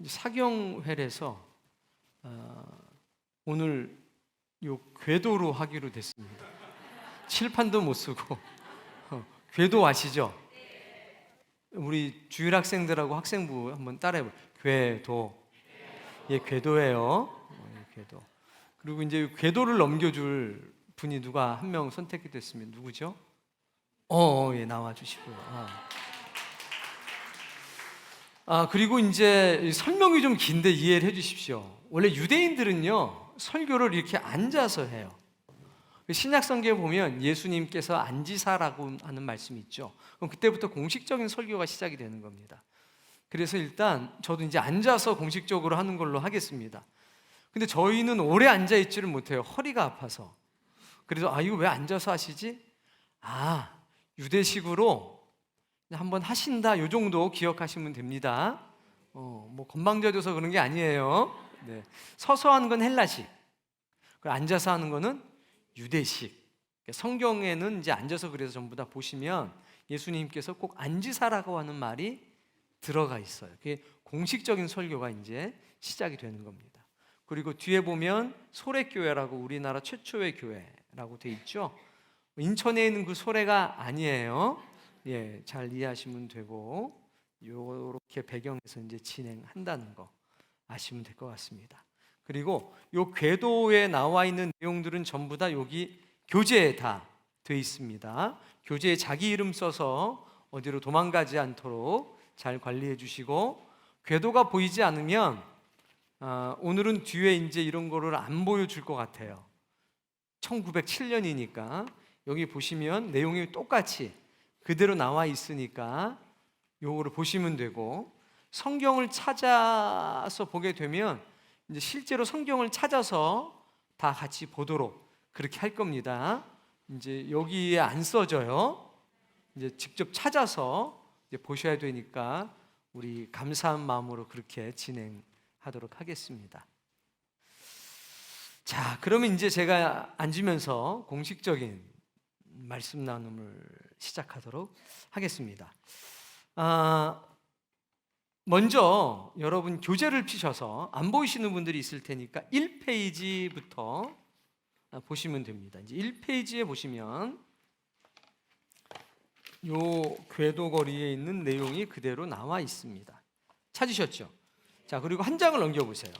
사경회에서 오늘 요 궤도로 하기로 됐습니다. 칠판도 못 쓰고 궤도 아시죠? 우리 주일 학생들하고 학생부 한번 따라해봐요. 궤도. 예, 궤도예요. 궤도. 그리고 이제 궤도를 넘겨줄 분이 누가 한 명 선택이 됐으면 누구죠? 예, 나와주시고요. 그리고 이제 설명이 좀 긴데 이해를 해주십시오. 원래 유대인들은요, 설교를 이렇게 앉아서 해요. 신약 성경에 보면 예수님께서 앉으사라고 하는 말씀이 있죠. 그럼 그때부터 공식적인 설교가 시작이 되는 겁니다. 그래서 일단 저도 이제 앉아서 공식적으로 하는 걸로 하겠습니다. 근데 저희는 오래 앉아 있지를 못해요. 허리가 아파서. 그래서 이거 왜 앉아서 하시지? 유대식으로 한번 하신다, 요 정도 기억하시면 됩니다. 뭐 건방져져서 그런 게 아니에요. 네. 서서 하는 건 헬라식, 앉아서 하는 거는 유대식. 성경에는 이제 앉아서 그래서 전부 다 보시면 예수님께서 꼭 앉으사라고 하는 말이 들어가 있어요. 그게 공식적인 설교가 이제 시작이 되는 겁니다. 그리고 뒤에 보면 소래교회라고 우리나라 최초의 교회라고 돼 있죠. 인천에 있는 그 소래가 아니에요. 예, 잘 이해하시면 되고 요렇게 배경에서 이제 진행한다는 거 아시면 될 것 같습니다. 그리고 요 궤도에 나와 있는 내용들은 전부 다 여기 교재에 다 돼 있습니다. 교재에 자기 이름 써서 어디로 도망가지 않도록 잘 관리해 주시고, 궤도가 보이지 않으면 오늘은 뒤에 이제 이런 거를 안 보여줄 것 같아요. 1907년이니까 여기 보시면 내용이 똑같이 그대로 나와 있으니까 요거를 보시면 되고, 성경을 찾아서 보게 되면 이제 실제로 성경을 찾아서 다 같이 보도록 그렇게 할 겁니다. 이제 여기에 안 써져요. 이제 직접 찾아서 이제 보셔야 되니까 우리 감사한 마음으로 그렇게 진행하도록 하겠습니다. 자, 그러면 이제 제가 앉으면서 공식적인 말씀 나눔을 시작하도록 하겠습니다. 먼저 여러분 교재를 펴셔서 안 보이시는 분들이 있을 테니까 1페이지부터 보시면 됩니다. 이제 1페이지에 보시면 요 궤도거리에 있는 내용이 그대로 나와 있습니다. 찾으셨죠? 자, 그리고 한 장을 넘겨보세요.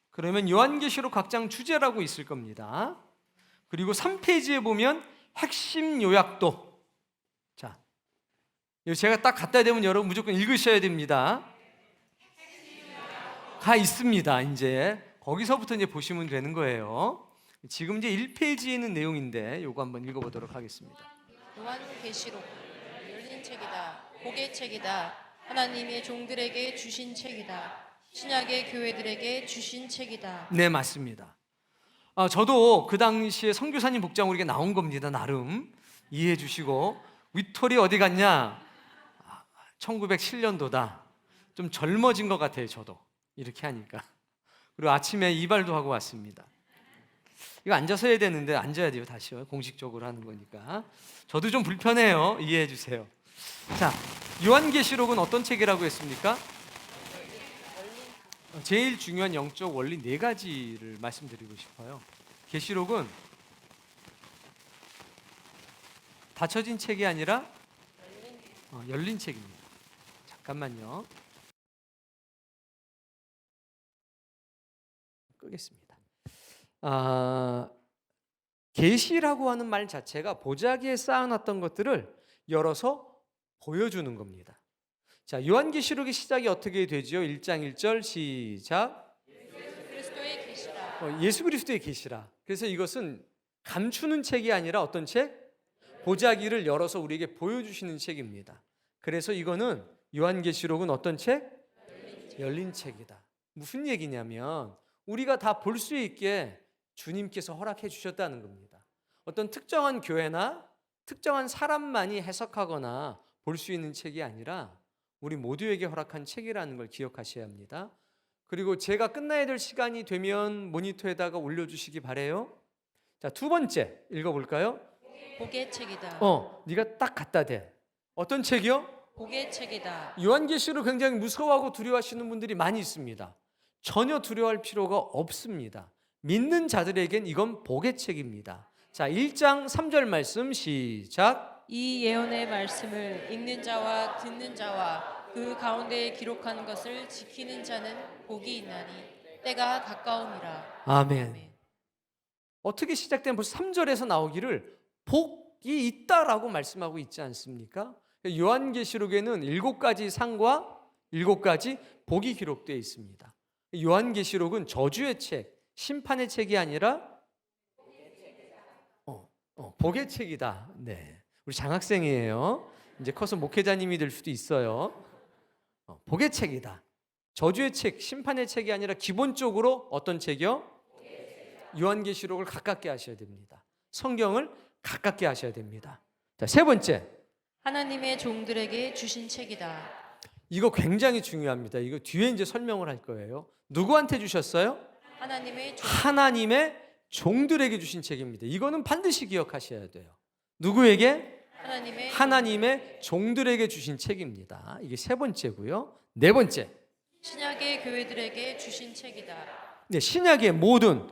그러면 요한계시록 각 장 주제라고 있을 겁니다. 그리고 3페이지에 보면 핵심 요약도. 자, 이거 제가 딱 갖다 대면 여러분 무조건 읽으셔야 됩니다. 가 있습니다. 이제 거기서부터 이제 보시면 되는 거예요. 지금 이제 1페이지에 있는 내용인데 요거 한번 읽어보도록 하겠습니다. 요한계시록 열린 책이다. 복의 책이다. 하나님의 종들에게 주신 책이다. 신약의 교회들에게 주신 책이다. 네, 맞습니다. 저도 그 당시에 선교사님 복장으로 이게 나온 겁니다. 나름 이해해 주시고. 위톨이 어디 갔냐? 1907년도다. 좀 젊어진 것 같아요. 저도 이렇게 하니까. 그리고 아침에 이발도 하고 왔습니다. 이거 앉아서 해야 되는데 앉아야 돼요. 다시요. 공식적으로 하는 거니까. 저도 좀 불편해요. 이해해 주세요. 자, 요한계시록은 어떤 책이라고 했습니까? 제일 중요한 영적 원리 4가지를 말씀드리고 싶어요. 계시록은 닫혀진 책이 아니라 열린 책입니다. 잠깐만요. 끄겠습니다. 계시라고 하는 말 자체가 보자기에 쌓아놨던 것들을 열어서 보여주는 겁니다. 자, 요한계시록의 시작이 어떻게 되죠? 1장 1절 시작. 예수 그리스도의 계시라. 예수 그리스도의 계시라. 그래서 이것은 감추는 책이 아니라 어떤 책? 보자기를 열어서 우리에게 보여주시는 책입니다. 그래서 이거는 요한계시록은 어떤 책? 열린 책이다. 무슨 얘기냐면 우리가 다 볼 수 있게 주님께서 허락해 주셨다는 겁니다. 어떤 특정한 교회나 특정한 사람만이 해석하거나 볼 수 있는 책이 아니라 우리 모두에게 허락한 책이라는 걸 기억하셔야 합니다. 그리고 제가 끝나야 될 시간이 되면 모니터에다가 올려주시기 바래요. 자, 2번째 읽어볼까요? 복의 책이다. 네가 딱 갖다 대. 어떤 책이요? 복의 책이다. 요한계시록 굉장히 무서워하고 두려워하시는 분들이 많이 있습니다. 전혀 두려워할 필요가 없습니다. 믿는 자들에겐 이건 복의 책입니다. 자, 1장 3절 말씀 시작. 이 예언의 말씀을 읽는 자와 듣는 자와 그 가운데에 기록한 것을 지키는 자는 복이 있나니 때가 가까움이라. 아멘. 어떻게 시작된 벌써 3절에서 나오기를 복이 있다라고 말씀하고 있지 않습니까? 요한계시록에는 7가지 상과 7가지 복이 기록되어 있습니다. 요한계시록은 저주의 책, 심판의 책이 아니라 복의 책이다. 네, 우리 장학생이에요. 이제 커서 목회자님이 될 수도 있어요. 복의 책이다. 저주의 책, 심판의 책이 아니라 기본적으로 어떤 책이요? 요한계시록을 가깝게 하셔야 됩니다. 성경을 가깝게 하셔야 됩니다. 자, 세 번째. 하나님의 종들에게 주신 책이다. 이거 굉장히 중요합니다. 이거 뒤에 이제 설명을 할 거예요. 누구한테 주셨어요? 하나님의 종들에게 주신 책입니다. 이거는 반드시 기억하셔야 돼요. 누구에게? 하나님의 종들에게 주신 책입니다. 이게 세 번째고요. 네 번째. 신약의 교회들에게 주신 책이다. 네, 신약의 모든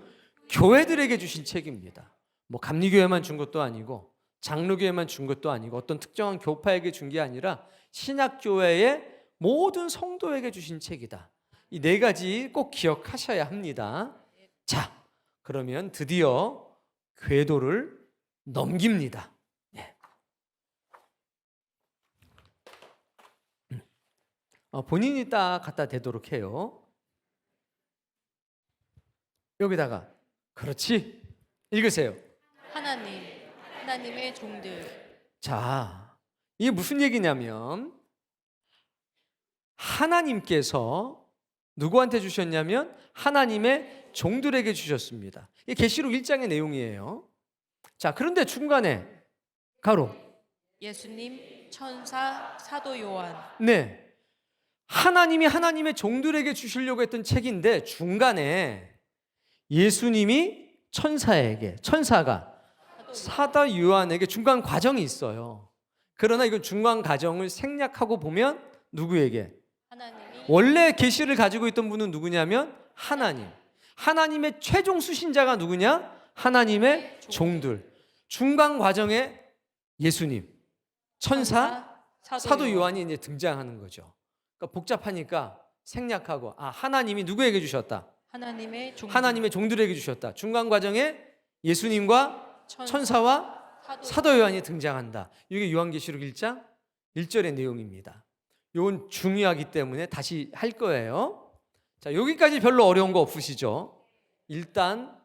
교회들에게 주신 책입니다. 뭐 감리교회만 준 것도 아니고 장로교회만 준 것도 아니고 어떤 특정한 교파에게 준 게 아니라 신약교회의 모든 성도에게 주신 책이다. 이 네 가지 꼭 기억하셔야 합니다. 자, 그러면 드디어 궤도를 넘깁니다. 네. 본인이 딱 갖다 대도록 해요. 여기다가 그렇지. 읽으세요. 하나님의 종들. 자, 이게 무슨 얘기냐면 하나님께서 누구한테 주셨냐면 하나님의 종들에게 주셨습니다. 이게 계시록 1장의 내용이에요. 자, 그런데 중간에 가로 예수님, 천사, 사도 요한. 네, 하나님이 하나님의 종들에게 주시려고 했던 책인데 중간에 예수님이 천사가 사도 요한에게 중간 과정이 있어요. 그러나 이건 중간 과정을 생략하고 보면 누구에게? 원래 계시를 가지고 있던 분은 누구냐면 하나님의 최종 수신자가 누구냐? 하나님의 종들. 중간 과정에 예수님, 천사, 사도 요한이 이제 등장하는 거죠. 그러니까 복잡하니까 생략하고 하나님이 누구에게 주셨다? 하나님의 종들에게 주셨다. 중간 과정에 예수님과 천사와 사도 요한이 등장한다. 이게 요한계시록 1장 1절의 내용입니다. 이건 중요하기 때문에 다시 할 거예요. 자, 여기까지 별로 어려운 거 없으시죠? 일단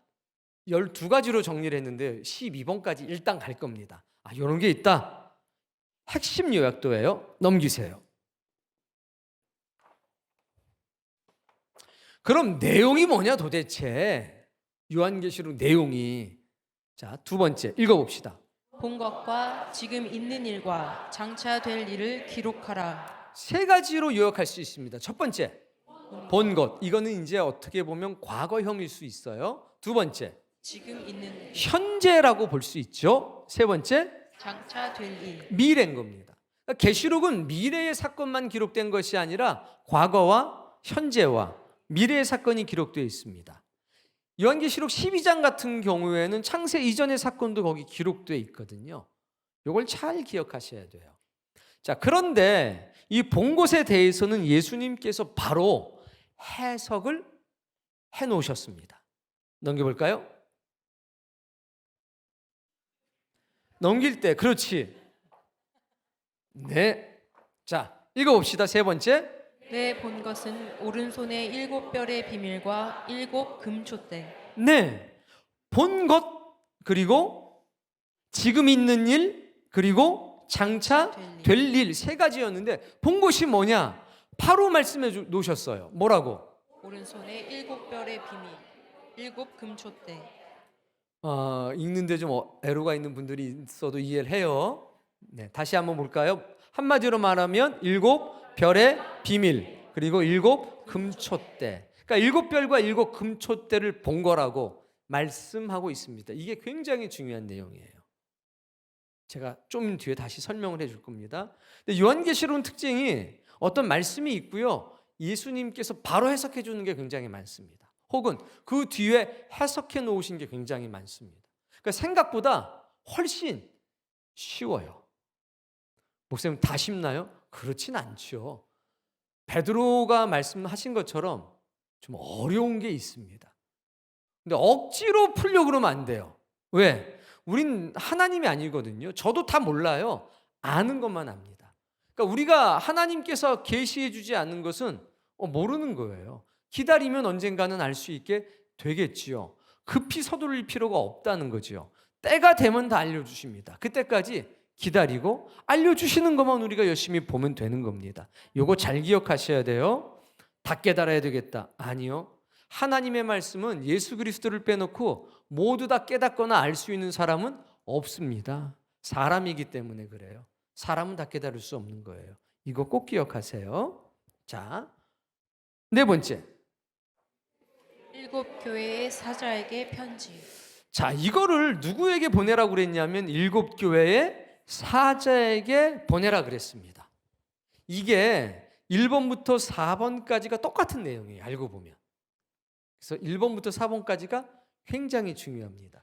12가지로 정리를 했는데 12번까지 일단 갈 겁니다. 이런 게 있다. 핵심 요약도예요. 넘기세요. 그럼 내용이 뭐냐 도대체? 요한계시록 내용이. 자, 두 번째 읽어봅시다. 본 것과 지금 있는 일과 장차 될 일을 기록하라. 세 가지로 요약할 수 있습니다. 첫 번째, 본 것. 이거는 이제 어떻게 보면 과거형일 수 있어요. 두 번째, 지금 있는 일. 현재라고 볼 수 있죠. 세 번째, 장차 될 일. 미래인 겁니다. 그러니까 계시록은 미래의 사건만 기록된 것이 아니라 과거와 현재와 미래의 사건이 기록되어 있습니다. 요한계시록 12장 같은 경우에는 창세 이전의 사건도 거기 기록되어 있거든요. 이걸 잘 기억하셔야 돼요. 자, 그런데 이 본 것에 대해서는 예수님께서 바로 해석을 해 놓으셨습니다. 넘겨볼까요? 넘길 때 그렇지. 네. 자, 읽어봅시다. 세 번째. 내 본 것은 오른손의 7별의 비밀과 7 금촛대. 네. 본 것, 그리고 지금 있는 일, 그리고 장차 될 일 세 가지였는데 본 것이 뭐냐? 바로 말씀해 놓으셨어요. 뭐라고? 오른손의 7별의 비밀, 7 금촛대. 읽는데 좀 애로가 있는 분들이 있어도 이해를 해요. 네, 다시 한번 볼까요? 한마디로 말하면 7별의 비밀, 그리고 7 금촛대. 그러니까 7별과 7 금촛대를 본 거라고 말씀하고 있습니다. 이게 굉장히 중요한 내용이에요. 제가 좀 뒤에 다시 설명을 해줄 겁니다. 근데 요한계시록은 특징이 어떤 말씀이 있고요, 예수님께서 바로 해석해 주는 게 굉장히 많습니다. 혹은 그 뒤에 해석해 놓으신 게 굉장히 많습니다. 그러니까 생각보다 훨씬 쉬워요. 목사님 다 쉽나요? 그렇진 않죠. 베드로가 말씀하신 것처럼 좀 어려운 게 있습니다. 근데 억지로 풀려고 그러면 안 돼요. 왜? 우린 하나님이 아니거든요. 저도 다 몰라요. 아는 것만 압니다. 그러니까 우리가 하나님께서 계시해 주지 않는 것은 모르는 거예요. 기다리면 언젠가는 알 수 있게 되겠지요. 급히 서두를 필요가 없다는 거지요. 때가 되면 다 알려주십니다. 그때까지 기다리고 알려주시는 것만 우리가 열심히 보면 되는 겁니다. 요거 잘 기억하셔야 돼요. 다 깨달아야 되겠다. 아니요. 하나님의 말씀은 예수 그리스도를 빼놓고 모두 다 깨닫거나 알 수 있는 사람은 없습니다. 사람이기 때문에 그래요. 사람은 다 깨달을 수 없는 거예요. 이거 꼭 기억하세요. 자, 네 번째. 7 교회의 사자에게 편지. 자, 이거를 누구에게 보내라고 그랬냐면 7 교회의 사자에게 보내라 그랬습니다. 이게 1번부터 4번까지가 똑같은 내용이에요. 알고 보면. 그래서 1번부터 4번까지가 굉장히 중요합니다.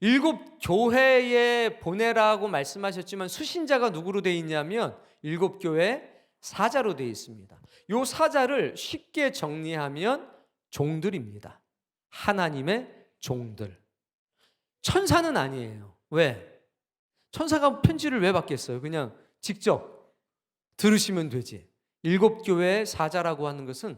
7 교회에 보내라고 말씀하셨지만 수신자가 누구로 되어 있냐면 7 교회 사자로 되어 있습니다. 이 사자를 쉽게 정리하면 종들입니다. 하나님의 종들. 천사는 아니에요. 왜? 천사가 편지를 왜 받겠어요? 그냥 직접 들으시면 되지. 7 교회의 사자라고 하는 것은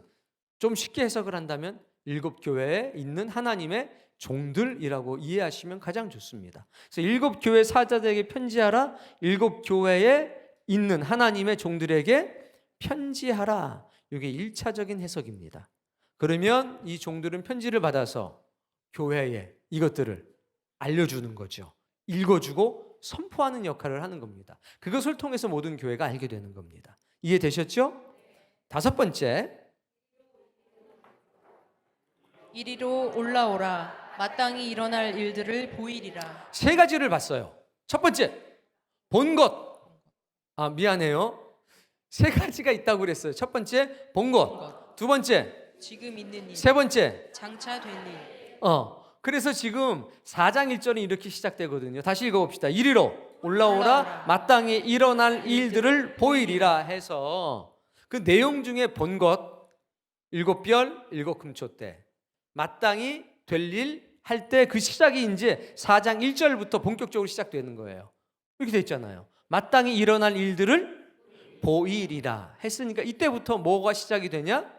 좀 쉽게 해석을 한다면 7 교회에 있는 하나님의 종들이라고 이해하시면 가장 좋습니다. 그래서 7 교회 사자들에게 편지하라. 7 교회에 있는 하나님의 종들에게 편지하라. 이게 1차적인 해석입니다. 그러면 이 종들은 편지를 받아서 교회에 이것들을 알려주는 거죠. 읽어주고 선포하는 역할을 하는 겁니다. 그것을 통해서 모든 교회가 알게 되는 겁니다. 이해되셨죠? 5번째. 이리로 올라오라. 마땅히 일어날 일들을 보이리라. 3가지를 봤어요. 첫 번째, 본 것. 미안해요. 3가지가 있다고 그랬어요. 첫 번째, 본 것. 두 번째, 지금 있는 일. 세 번째, 장차 될 일. 그래서 지금 4장 1절이 이렇게 시작되거든요. 다시 읽어봅시다. 이리로 올라오라. 마땅히 일어날 일들을 보이리라 해서 그 내용 중에 본 것, 7별, 7금초 때 마땅히 될 일 할 때 그 시작이 이제 4장 1절부터 본격적으로 시작되는 거예요. 이렇게 돼 있잖아요. 마땅히 일어날 일들을 보이리라 했으니까 이때부터 뭐가 시작이 되냐?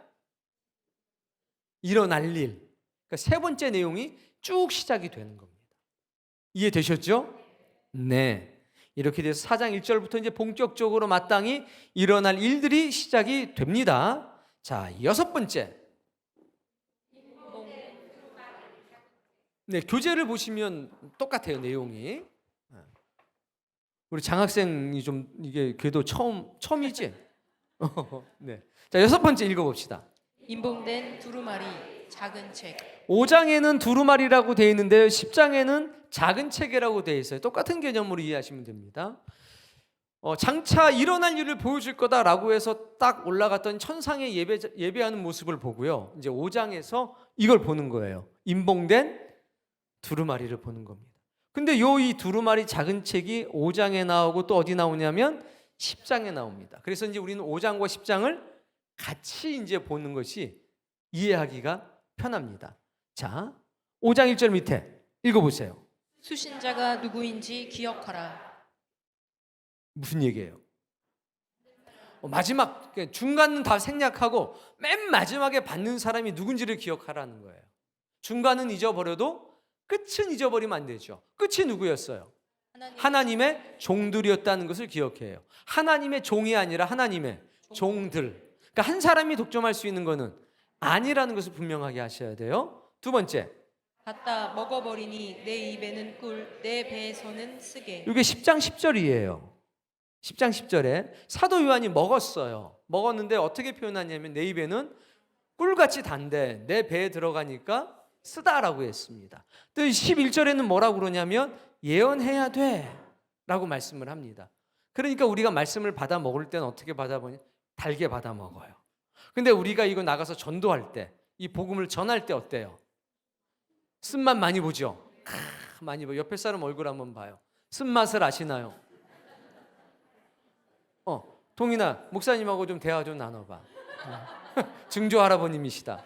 일어날 일. 그러니까 3번째 내용이 쭉 시작이 되는 겁니다. 이해되셨죠? 네. 이렇게 돼서 4장 1절부터 이제 본격적으로 마땅히 일어날 일들이 시작이 됩니다. 자, 6번째. 네, 교재를 보시면 똑같아요, 내용이. 우리 장학생이 좀 이게 그래도 처음이지? 네. 자, 6번째 읽어봅시다. 인봉된 두루마리 작은 책. 5장에는 두루마리라고 되어 있는데 10장에는 작은 책이라고 되어 있어요. 똑같은 개념으로 이해하시면 됩니다. 장차 일어날 일을 보여줄 거다라고 해서 딱 올라갔던 천상의 예배하는 모습을 보고요. 이제 5장에서 이걸 보는 거예요. 인봉된 두루마리를 보는 겁니다. 근데 이 두루마리 작은 책이 5장에 나오고 또 어디 나오냐면 10장에 나옵니다. 그래서 이제 우리는 5장과 10장을 같이 이제 보는 것이 이해하기가 편합니다. 자, 5장 1절 밑에 읽어보세요. 수신자가 누구인지 기억하라. 무슨 얘기예요? 마지막 중간은 다 생략하고 맨 마지막에 받는 사람이 누군지를 기억하라는 거예요. 중간은 잊어버려도 끝은 잊어버리면 안 되죠. 끝이 누구였어요? 하나님의 종들이었다는 것을 기억해요. 하나님의 종이 아니라 하나님의 종들. 그러니까 한 사람이 독점할 수 있는 것은 아니라는 것을 분명하게 하셔야 돼요. 2번째. 갖다 먹어버리니 내 입에는 꿀, 내 배에서는 쓰게. 이게 10장 10절이에요. 10장 10절에 사도 요한이 먹었어요. 먹었는데 어떻게 표현하냐면 내 입에는 꿀같이 단데 내 배에 들어가니까 쓰다라고 했습니다. 또 11절에는 뭐라고 그러냐면 예언해야 돼. 라고 말씀을 합니다. 그러니까 우리가 말씀을 받아 먹을 때는 어떻게 받아 먹냐? 달게 받아 먹어요. 근데 우리가 이거 나가서 전도할 때, 이 복음을 전할 때 어때요? 쓴맛 많이 보죠? 많이 보. 옆에 사람 얼굴 한번 봐요. 쓴맛을 아시나요? 동인아, 목사님하고 좀 대화 좀 나눠봐. 증조 할아버님이시다.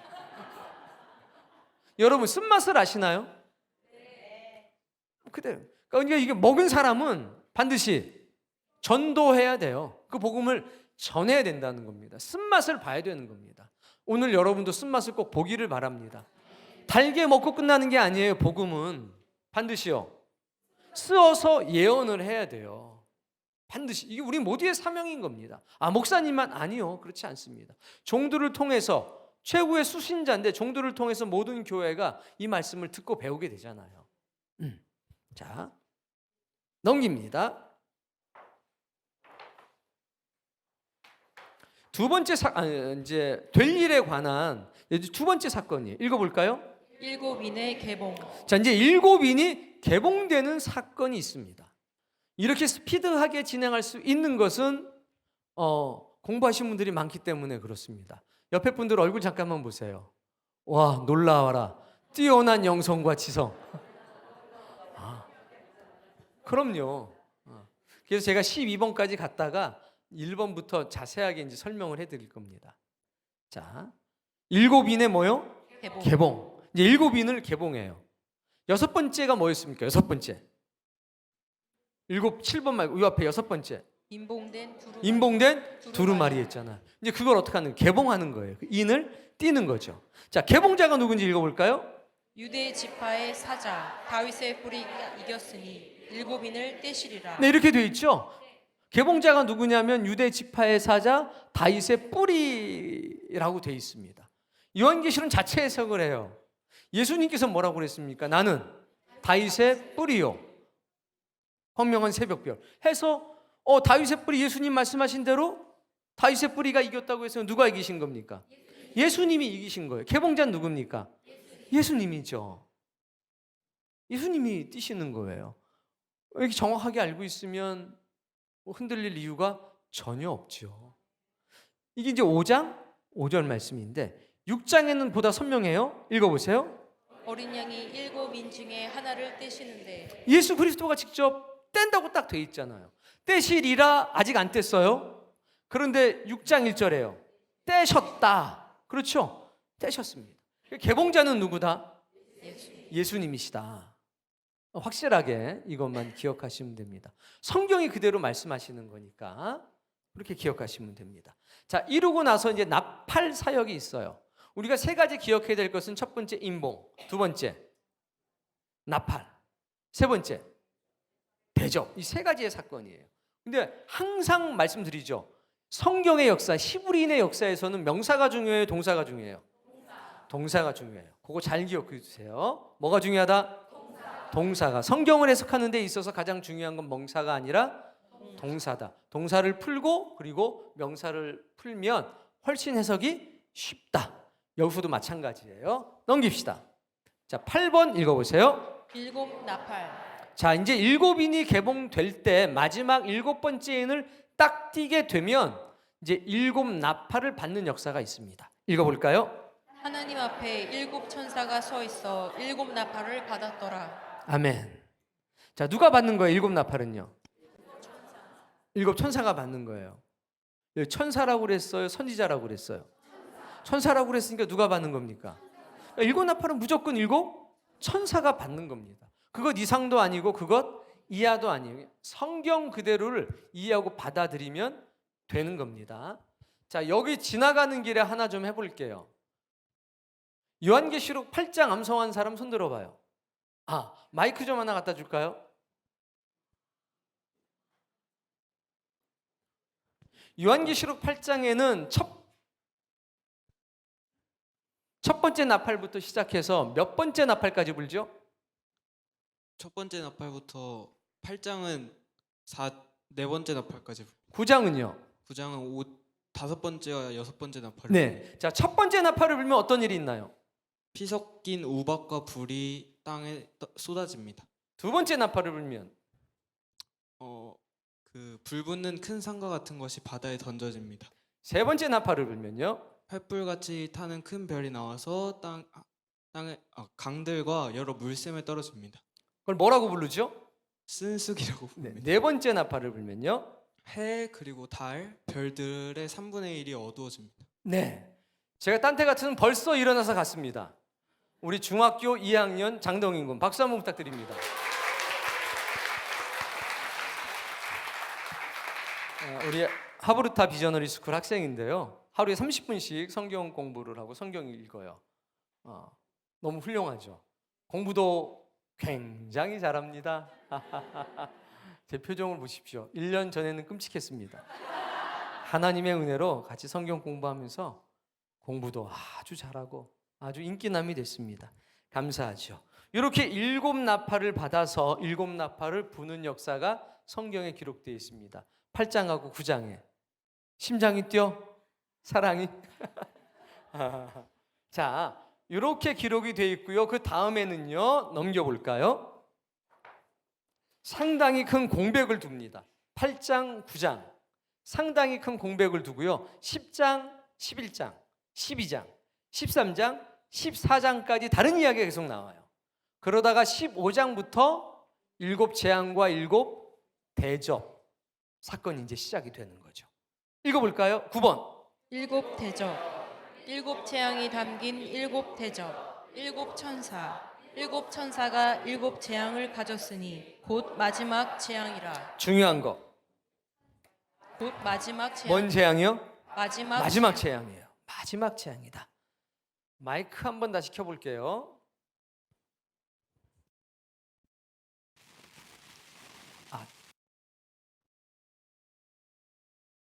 여러분, 쓴맛을 아시나요? 그래요. 그러니까 이게 먹은 사람은 반드시 전도해야 돼요. 그 복음을 전해야 된다는 겁니다. 쓴맛을 봐야 되는 겁니다. 오늘 여러분도 쓴맛을 꼭 보기를 바랍니다. 달게 먹고 끝나는 게 아니에요. 복음은 반드시요, 쓰어서 예언을 해야 돼요. 반드시. 이게 우리 모두의 사명인 겁니다. 목사님만 아니요, 그렇지 않습니다. 종들을 통해서, 최고의 수신자인데 종들을 통해서 모든 교회가 이 말씀을 듣고 배우게 되잖아요. 자, 넘깁니다. 두 번째 이제 될 일에 관한 두 번째 사건이에요. 읽어볼까요? 일곱인의 개봉. 자, 이제 일곱인이 개봉되는 사건이 있습니다. 이렇게 스피드하게 진행할 수 있는 것은 공부하신 분들이 많기 때문에 그렇습니다. 옆에 분들 얼굴 잠깐만 보세요. 와, 놀라워라. 뛰어난 영성과 지성. 그럼요. 그래서 제가 12번까지 갔다가 1번부터 자세하게 이제 설명을 해드릴 겁니다. 자, 일곱인의 뭐요? 개봉. 이제 일곱인을 개봉해요. 여섯 번째가 뭐였습니까? 여섯 번째. 7번 말고 이 앞에 여섯 번째. 인봉된 두루마리 했잖아. 이제 그걸 어떻게 하는? 개봉하는 거예요. 그 인을 띄는 거죠. 자, 개봉자가 누군지 읽어볼까요? 유대 지파의 사자 다윗의 뿔이 이겼으니 일곱인을 떼시리라. 네, 이렇게 돼 있죠. 개봉자가 누구냐면 유대 지파의 사자 다윗의 뿔이라고 돼 있습니다. 요한계시록 자체 해석을 해요. 예수님께서 뭐라고 그랬습니까? 나는 다윗의 뿔이요, 현명한 새벽별 해서 다윗의 뿔이, 예수님 말씀하신 대로 다윗의 뿔이가 이겼다고 해서 누가 이기신 겁니까? 예수님이 이기신 거예요. 개봉자는 누굽니까? 예수님이죠. 예수님이 뛰시는 거예요. 이렇게 정확하게 알고 있으면 흔들릴 이유가 전혀 없죠. 이게 이제 5장 5절 말씀인데 6장에는 보다 선명해요. 읽어보세요. 어린 양이 일곱인 중에 하나를 떼시는데. 예수 그리스도가 직접 뗀다고 딱 돼 있잖아요. 떼시리라 아직 안 뗐어요. 그런데 6장 1절에요. 떼셨다. 그렇죠? 떼셨습니다. 개봉자는 누구다? 예수님이시다. 확실하게 이것만 기억하시면 됩니다. 성경이 그대로 말씀하시는 거니까 그렇게 기억하시면 됩니다. 자, 이루고 나서 이제 나팔 사역이 있어요. 우리가 세 가지 기억해야 될 것은 첫 번째 인봉, 두 번째 나팔, 세 번째 대접. 이 세 가지의 사건이에요. 근데 항상 말씀드리죠. 성경의 역사, 히브리인의 역사에서는 명사가 중요해요, 동사가 중요해요? 동사가 중요해요. 그거 잘 기억해 주세요. 뭐가 중요하다? 동사가. 성경을 해석하는 데 있어서 가장 중요한 건 명사가 아니라 동사다. 동사를 풀고 그리고 명사를 풀면 훨씬 해석이 쉽다. 여기서도 마찬가지예요. 넘깁시다. 자, 8번 읽어보세요. 일곱 나팔. 자, 이제 일곱인이 개봉될 때 마지막 일곱 번째 인을 딱 띄게 되면 이제 일곱 나팔을 받는 역사가 있습니다. 읽어볼까요? 하나님 앞에 일곱 천사가 서 있어 일곱 나팔을 받았더라. 아멘. 자, 누가 받는 거예요? 일곱 나팔은요? 일곱 천사가 받는 거예요. 천사라고 그랬어요? 선지자라고 그랬어요? 천사라고 그랬으니까 누가 받는 겁니까? 일곱 나팔은 무조건 일곱 천사가 받는 겁니다. 그것 이상도 아니고 그것 이하도 아니에요. 성경 그대로를 이해하고 받아들이면 되는 겁니다. 자, 여기 지나가는 길에 하나 좀 해볼게요. 요한계시록 8장 암송한 사람 손 들어봐요. 마이크 좀 하나 갖다 줄까요? 요한계시록 8장에는 첫 번째 나팔부터 시작해서 몇 번째 나팔까지 불죠? 첫 번째 나팔부터 8장은 네 번째 나팔까지. 9장은요? 9장은 다섯 번째와 여섯 번째 나팔. 네. 자, 첫 번째 나팔을 불면 어떤 일이 있나요? 피 섞인 우박과 불이 땅에 쏟아집니다. 두 번째 나팔을 불면 그 불 붙는 큰 산과 같은 것이 바다에 던져집니다. 세 번째 나팔을 불면요. 횃불같이 타는 큰 별이 나와서 땅에 강들과 여러 물샘에 떨어집니다. 그걸 뭐라고 부르죠? 쓴쑥이라고 네, 부릅니다. 네 번째 나팔을 불면요. 해 그리고 달, 별들의 3분의 1이 어두워집니다. 네. 제가 딴 때 같으면 벌써 일어나서 갔습니다. 우리 중학교 2학년 장동인 군 박수 한번 부탁드립니다. 우리 하브르타 비저너리 스쿨 학생인데요. 하루에 30분씩 성경 공부를 하고 성경을 읽어요. 너무 훌륭하죠. 공부도 굉장히 잘합니다. 제 표정을 보십시오. 1년 전에는 끔찍했습니다. 하나님의 은혜로 같이 성경 공부하면서 공부도 아주 잘하고 아주 인기남이 됐습니다. 감사하죠. 이렇게 7나팔을 받아서 7나팔을 부는 역사가 성경에 기록되어 있습니다. 8장하고 9장에 심장이 뛰어 사랑이 자, 이렇게 기록이 되어 있고요. 그 다음에는요, 넘겨볼까요? 상당히 큰 공백을 둡니다. 8장, 9장 상당히 큰 공백을 두고요. 10장, 11장, 12장, 13장, 14장까지 다른 이야기가 계속 나와요. 그러다가 15장부터 7 재앙과 7 대접 사건이 이제 시작이 되는 거죠. 읽어볼까요? 9번. 7 대접, 7 재앙이 담긴 7 대접, 7 천사, 7 천사가 7 재앙을 가졌으니 곧 마지막 재앙이라. 중요한 거. 곧 마지막 재앙. 뭔 재앙이요? 마지막 재앙이에요. 마지막 재앙이다. 마이크 한번 다시 켜볼게요.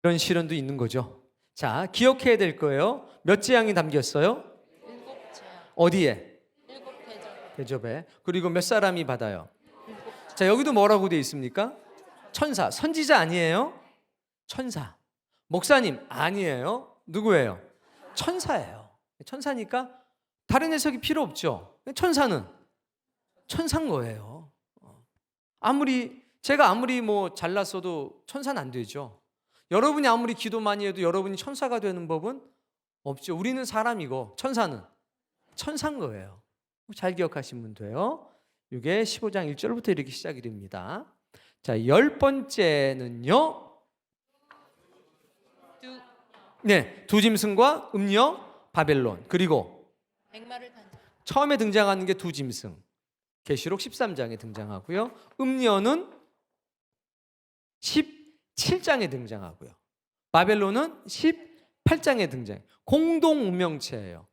이런 실현도 있는 거죠. 자, 기억해야 될 거예요. 몇 재앙이 담겼어요? 7 재앙, 어디에? 7 대접, 대접에. 그리고 몇 사람이 받아요? 7 자, 여기도 뭐라고 되어 있습니까? 천사. 선지자 아니에요? 천사. 목사님 아니에요? 누구예요? 천사예요. 천사니까 다른 해석이 필요 없죠. 천사는 천사인 거예요. 제가 아무리 뭐 잘났어도 천사는 안 되죠. 여러분이 아무리 기도 많이 해도 여러분이 천사가 되는 법은 없죠. 우리는 사람이고 천사는 천사인 거예요. 잘 기억하시면 돼요. 이게 15장 1절부터 이렇게 시작이 됩니다. 자, 10번째는요. 네, 두 짐승과 음녀 바벨론. 그리고 백마를 탄 자. 처음에 등장하는 게 두 짐승. 계시록 13장에 등장하고요. 음녀는 17장에 등장하고요. 바벨론은 18장에 등장해요. 공동 운명체예요.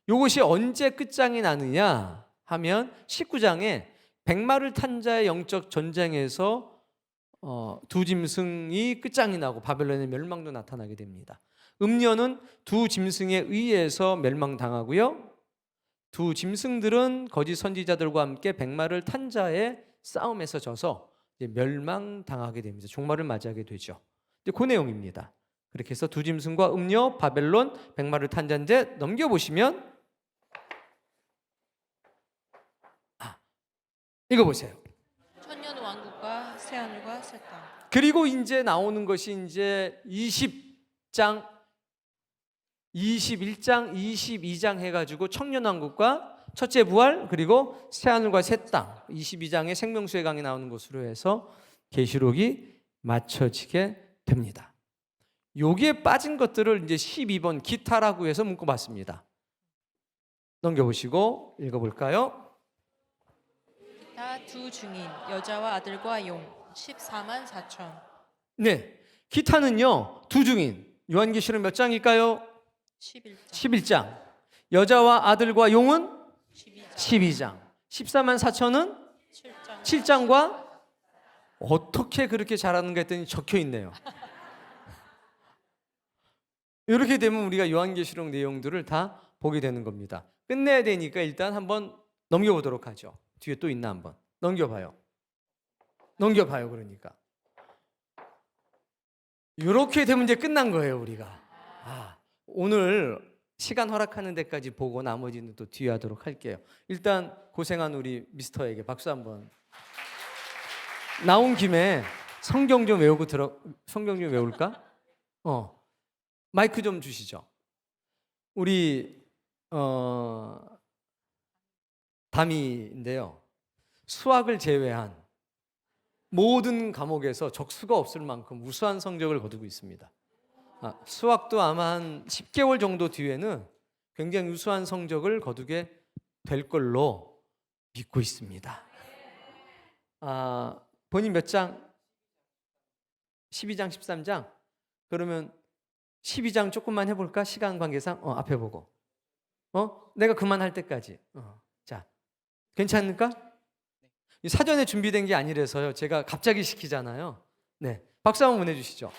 이것이 언제 끝장이 나느냐 하면 19장에 백마를 탄 자의 영적 전쟁에서 두 짐승이 끝장이 나고 바벨론의 멸망도 나타나게 됩니다. 음녀는 두 짐승에 의해서 멸망당하고요. 두 짐승들은 거짓 선지자들과 함께 백마를 탄 자의 싸움에서 져서 멸망당하게 됩니다. 종말을 맞이하게 되죠. 그 내용입니다. 그렇게 해서 두 짐승과 음녀, 바벨론, 백마를 탄 자인데 넘겨보시면 읽어보세요. 천년 왕국과 새하늘과 새 땅. 그리고 이제 나오는 것이 이제 20장, 21장, 22장 해가지고 청년왕국과 첫째 부활 그리고 새하늘과 새 땅 22장에 생명수의 강이 나오는 것으로 해서 계시록이 맞춰지게 됩니다. 여기에 빠진 것들을 이제 12번 기타라고 해서 묶어봤습니다. 넘겨보시고 읽어볼까요? 다 두 증인 여자와 아들과 용 14만 4천. 네, 기타는요 두 증인. 요한계시록 몇 장일까요? 11장. 11장. 여자와 아들과 용은 12장. 12장. 14만 4천은 7장. 7장과 어떻게 그렇게 잘하는가 했더니 적혀 있네요. 이렇게 되면 우리가 요한계시록 내용들을 다 보게 되는 겁니다. 끝내야 되니까 일단 한번 넘겨보도록 하죠. 뒤에 또 있나 한번 넘겨봐요. 그러니까 이렇게 되면 이제 끝난 거예요. 우리가 오늘 시간 허락하는 데까지 보고 나머지는 또 뒤에 하도록 할게요. 일단 고생한 우리 미스터에게 박수 한번. 나온 김에 성경 좀 외우고 성경 좀 외울까? 마이크 좀 주시죠. 우리 담임인데요. 수학을 제외한 모든 과목에서 적수가 없을 만큼 우수한 성적을 거두고 있습니다. 수학도 아마 한 10개월 정도 뒤에는 굉장히 우수한 성적을 거두게 될 걸로 믿고 있습니다. 본인 몇 장? 12장, 13장? 그러면 12장 조금만 해볼까? 시간 관계상 앞에 보고 내가 그만할 때까지 자, 괜찮을까? 이 사전에 준비된 게 아니라서요. 제가 갑자기 시키잖아요. 네, 박수 한번 보내주시죠.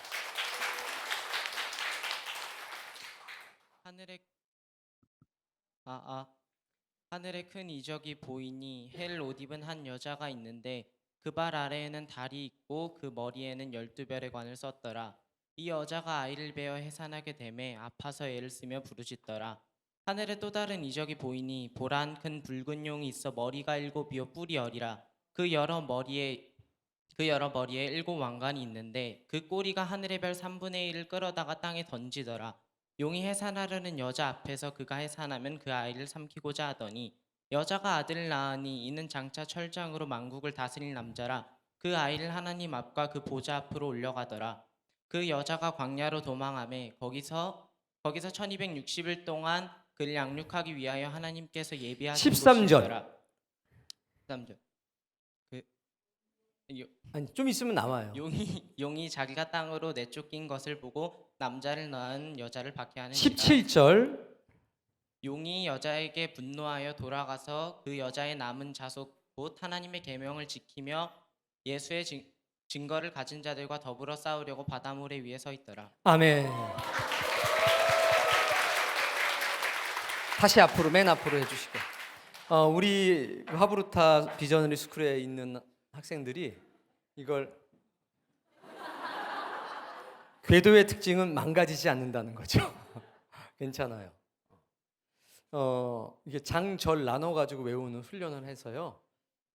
하늘에 큰 이적이 보이니 헬 옷 입은 한 여자가 있는데 그 발 아래에는 달이 있고 그 머리에는 12별의 관을 썼더라. 이 여자가 아이를 베어 해산하게 되매 아파서 애를 쓰며 부르짖더라. 하늘에 또 다른 이적이 보이니 보란 큰 붉은 용이 있어 머리가 7이요 뿔이 10이라. 그 여러 머리에 7 왕관이 있는데 그 꼬리가 하늘의 별 3분의 1을 끌어다가 땅에 던지더라. 용이 해산하려는 여자 앞에서 그가 해산하면 그 아이를 삼키고자 하더니 여자가 아들을 낳으니 이는 장차 철장으로 만국을 다스릴 남자라. 그 아이를 하나님 앞과 그 보좌 앞으로 올려가더라. 그 여자가 광야로 도망하매 거기서 1260일 동안 그를 양육하기 위하여 하나님께서 예비하신 13절. 13절. 아니, 좀 있으면 나와요. 용이 자기가 땅으로 내쫓긴 것을 보고 남자를 낳은 여자를 박해하는 17절. 용이 여자에게 분노하여 돌아가서 그 여자의 남은 자손 곧 하나님의 계명을 지키며 예수의 증거를 가진 자들과 더불어 싸우려고 바다모래 위에 서 있더라. 아멘. 다시 앞으로, 맨 앞으로 해주시고. 우리 하브루타 비저너리 스쿨에 있는 학생들이 이걸 궤도의 특징은 망가지지 않는다는 거죠. 괜찮아요. 이게 장절 나눠 가지고 외우는 훈련을 해서요.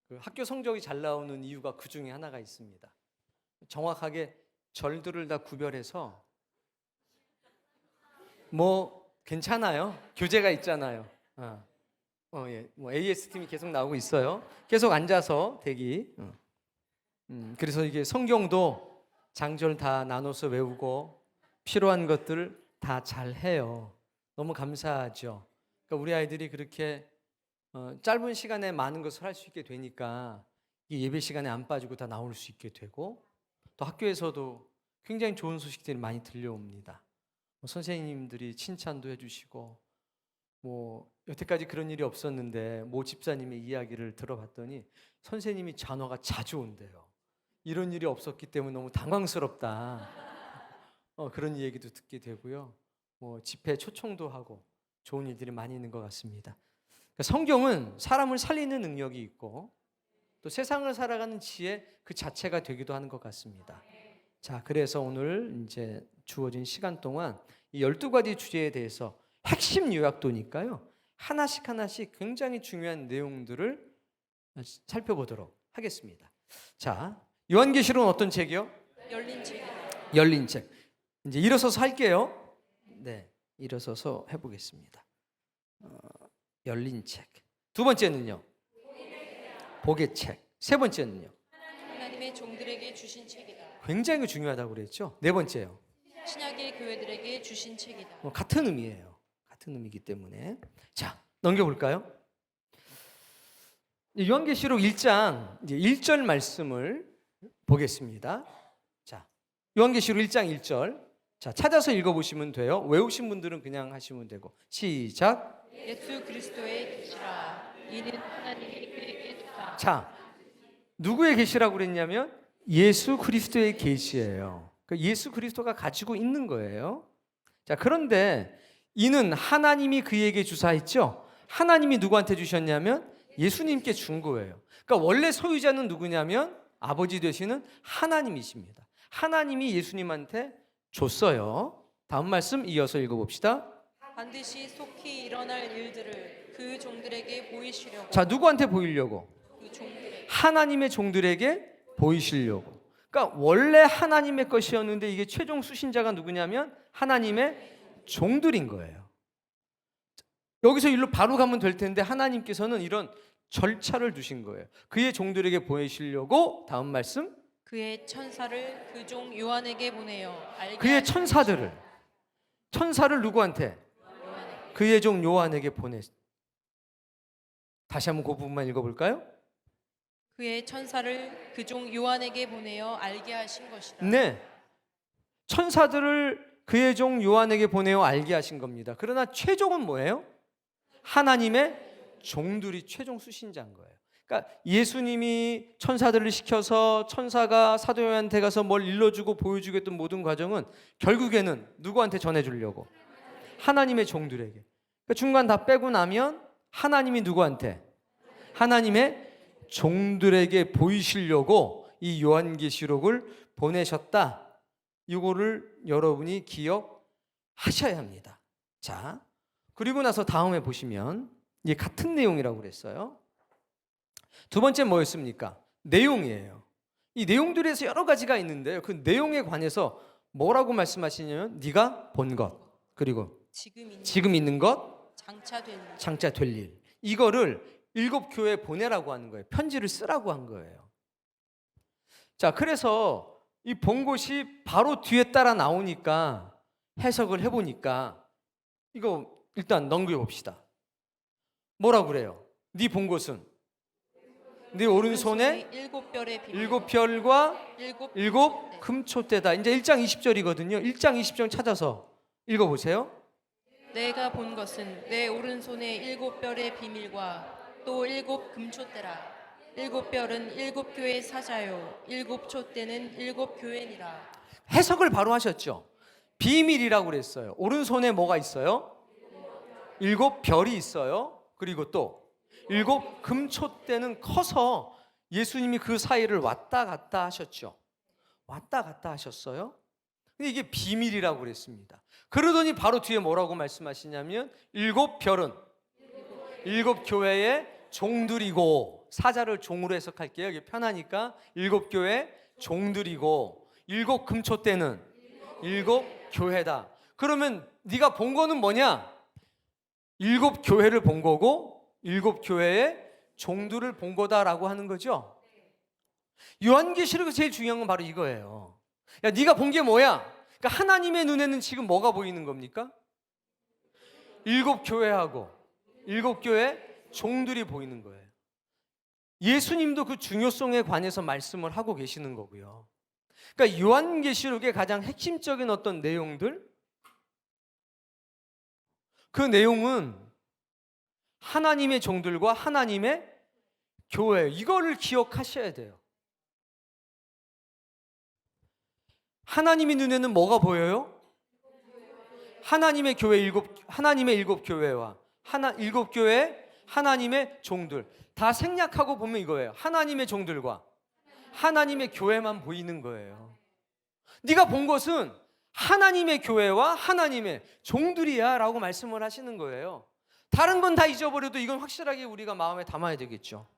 그 학교 성적이 잘 나오는 이유가 그 중에 하나가 있습니다. 정확하게 절들을 다 구별해서 괜찮아요. 교재가 있잖아요. 예. AS 팀이 계속 나오고 있어요. 계속 앉아서 대기. 그래서 이게 성경도 장절 다 나눠서 외우고 필요한 것들 다 잘 해요. 너무 감사하죠. 그러니까 우리 아이들이 그렇게 짧은 시간에 많은 것을 할 수 있게 되니까 이 예배 시간에 안 빠지고 다 나올 수 있게 되고 또 학교에서도 굉장히 좋은 소식들이 많이 들려옵니다. 선생님들이 칭찬도 해주시고 여태까지 그런 일이 없었는데 모 집사님의 이야기를 들어봤더니 선생님이 전화가 자주 온대요. 이런 일이 없었기 때문에 너무 당황스럽다. 그런 얘기도 듣게 되고요. 집회 초청도 하고 좋은 일들이 많이 있는 것 같습니다. 그러니까 성경은 사람을 살리는 능력이 있고 또 세상을 살아가는 지혜 그 자체가 되기도 하는 것 같습니다. 자, 그래서 오늘 이제 주어진 시간 동안 이 12가지 주제에 대해서 핵심 요약도니까요. 하나씩 굉장히 중요한 내용들을 살펴보도록 하겠습니다. 자, 요한계시록은 어떤 책이요? 열린 책. 열린 책. 이제 일어서서 할게요. 네, 일어서서 해보겠습니다. 열린 책. 두 번째는요? 복의 책. 세 번째는요? 하나님의 종들에게 주신 책이다. 굉장히 중요하다고 그랬죠? 네 번째요? 신약의 교회들에게 주신 책이다. 같은 의미예요. 같은 의미이기 때문에. 자, 넘겨볼까요? 요한계시록 1장 1절 말씀을 보겠습니다. 자, 요한계시록 1장 1절. 자, 찾아서 읽어보시면 돼요. 외우신 분들은 그냥 하시면 되고. 시작. 예수 그리스도의 계시라. 이는 하나님이 그에게 주사. 자, 누구의 계시라고 그랬냐면 예수 그리스도의 계시예요. 그러니까 예수 그리스도가 가지고 있는 거예요. 자, 그런데 이는 하나님이 그에게 주사했죠. 하나님이 누구한테 주셨냐면 예수님께 준 거예요. 그러니까 원래 소유자는 누구냐면 아버지 되시는 하나님이십니다. 하나님이 예수님한테 줬어요. 다음 말씀 이어서 읽어봅시다. 반드시 속히 일어날 일들을 그 종들에게 보이시려고. 자, 누구한테 보이려고? 그 종들에게. 하나님의 종들에게 보이시려고. 그러니까 원래 하나님의 것이었는데 이게 최종 수신자가 누구냐면 하나님의 종들인 거예요. 여기서 일로 바로 가면 될 텐데 하나님께서는 이런 절차를 두신 거예요. 그의 종들에게 보내시려고 다음 말씀, 그의 천사를 그 종 요한에게 보내어 알게 그의 하신 천사를 누구한테? 요한에게. 그의 종 요한에게 다시 한번 그 부분만 읽어볼까요? 그의 천사를 그 종 요한에게 보내어 알게 하신 것이라. 네, 천사들을 그의 종 요한에게 보내어 알게 하신 겁니다. 그러나 최종은 뭐예요? 하나님의 종들이 최종 수신자인 거예요. 그러니까 예수님이 천사들을 시켜서 천사가 사도 요한한테 가서 뭘 일러주고 보여주고 했던 모든 과정은 결국에는 누구한테 전해주려고? 하나님의 종들에게. 그러니까 중간 다 빼고 나면 하나님이 누구한테? 하나님의 종들에게 보이시려고 이 요한계시록을 보내셨다. 이거를 여러분이 기억하셔야 합니다. 자, 그리고 나서 다음에 보시면 이게 같은 내용이라고 그랬어요. 두 번째 뭐였습니까? 내용이에요. 이 내용들에서 여러 가지가 있는데요. 그 내용에 관해서 뭐라고 말씀하시냐면 네가 본 것, 그리고 지금 있는 것, 장차 될 일. 이거를 7 교회에 보내라고 하는 거예요. 편지를 쓰라고 한 거예요. 자, 그래서 이 본 것이 바로 뒤에 따라 나오니까 해석을 해보니까 이거 일단 넘겨봅시다. 뭐라고 그래요? 네 본 것은 네 오른손에 7별의 비밀, 7별과 7 금초대다. 이제 1장 20절이거든요. 1장 20절 찾아서 읽어보세요. 내가 본 것은 내 오른손에 7별의 비밀과 또 7 금초대라. 7별은 7 교회 사자요 7 촛대는 7 교회니라. 해석을 바로 하셨죠. 비밀이라고 그랬어요. 오른손에 뭐가 있어요? 7 별이 있어요. 그리고 또 7 금초대는 커서 예수님이 그 사이를 왔다 갔다 하셨죠. 왔다 갔다 하셨어요. 근데 이게 비밀이라고 그랬습니다. 그러더니 바로 뒤에 뭐라고 말씀하시냐면 7 별은 7 교회의 종들이고, 사자를 종으로 해석할게요. 이게 편하니까 7 교회 종들이고 7 금초대는 7 교회다. 그러면 네가 본 거는 뭐냐? 7 교회를 본 거고 7 교회의 종들을 본 거다라고 하는 거죠. 요한계시록에서 제일 중요한 건 바로 이거예요. 야, 네가 본 게 뭐야? 그러니까 하나님의 눈에는 지금 뭐가 보이는 겁니까? 7 교회하고 7 교회 종들이 보이는 거예요. 예수님도 그 중요성에 관해서 말씀을 하고 계시는 거고요. 그러니까 요한계시록의 가장 핵심적인 어떤 내용들, 그 내용은 하나님의 종들과 하나님의 교회, 이거를 기억하셔야 돼요. 하나님의 눈에는 뭐가 보여요? 하나님의 교회 하나님의 7 교회와 7 교회 하나님의 종들 다 생략하고 보면 이거예요. 하나님의 종들과 하나님의 교회만 보이는 거예요. 네가 본 것은 하나님의 교회와 하나님의 종들이야 라고 말씀을 하시는 거예요. 다른 건 다 잊어버려도 이건 확실하게 우리가 마음에 담아야 되겠죠.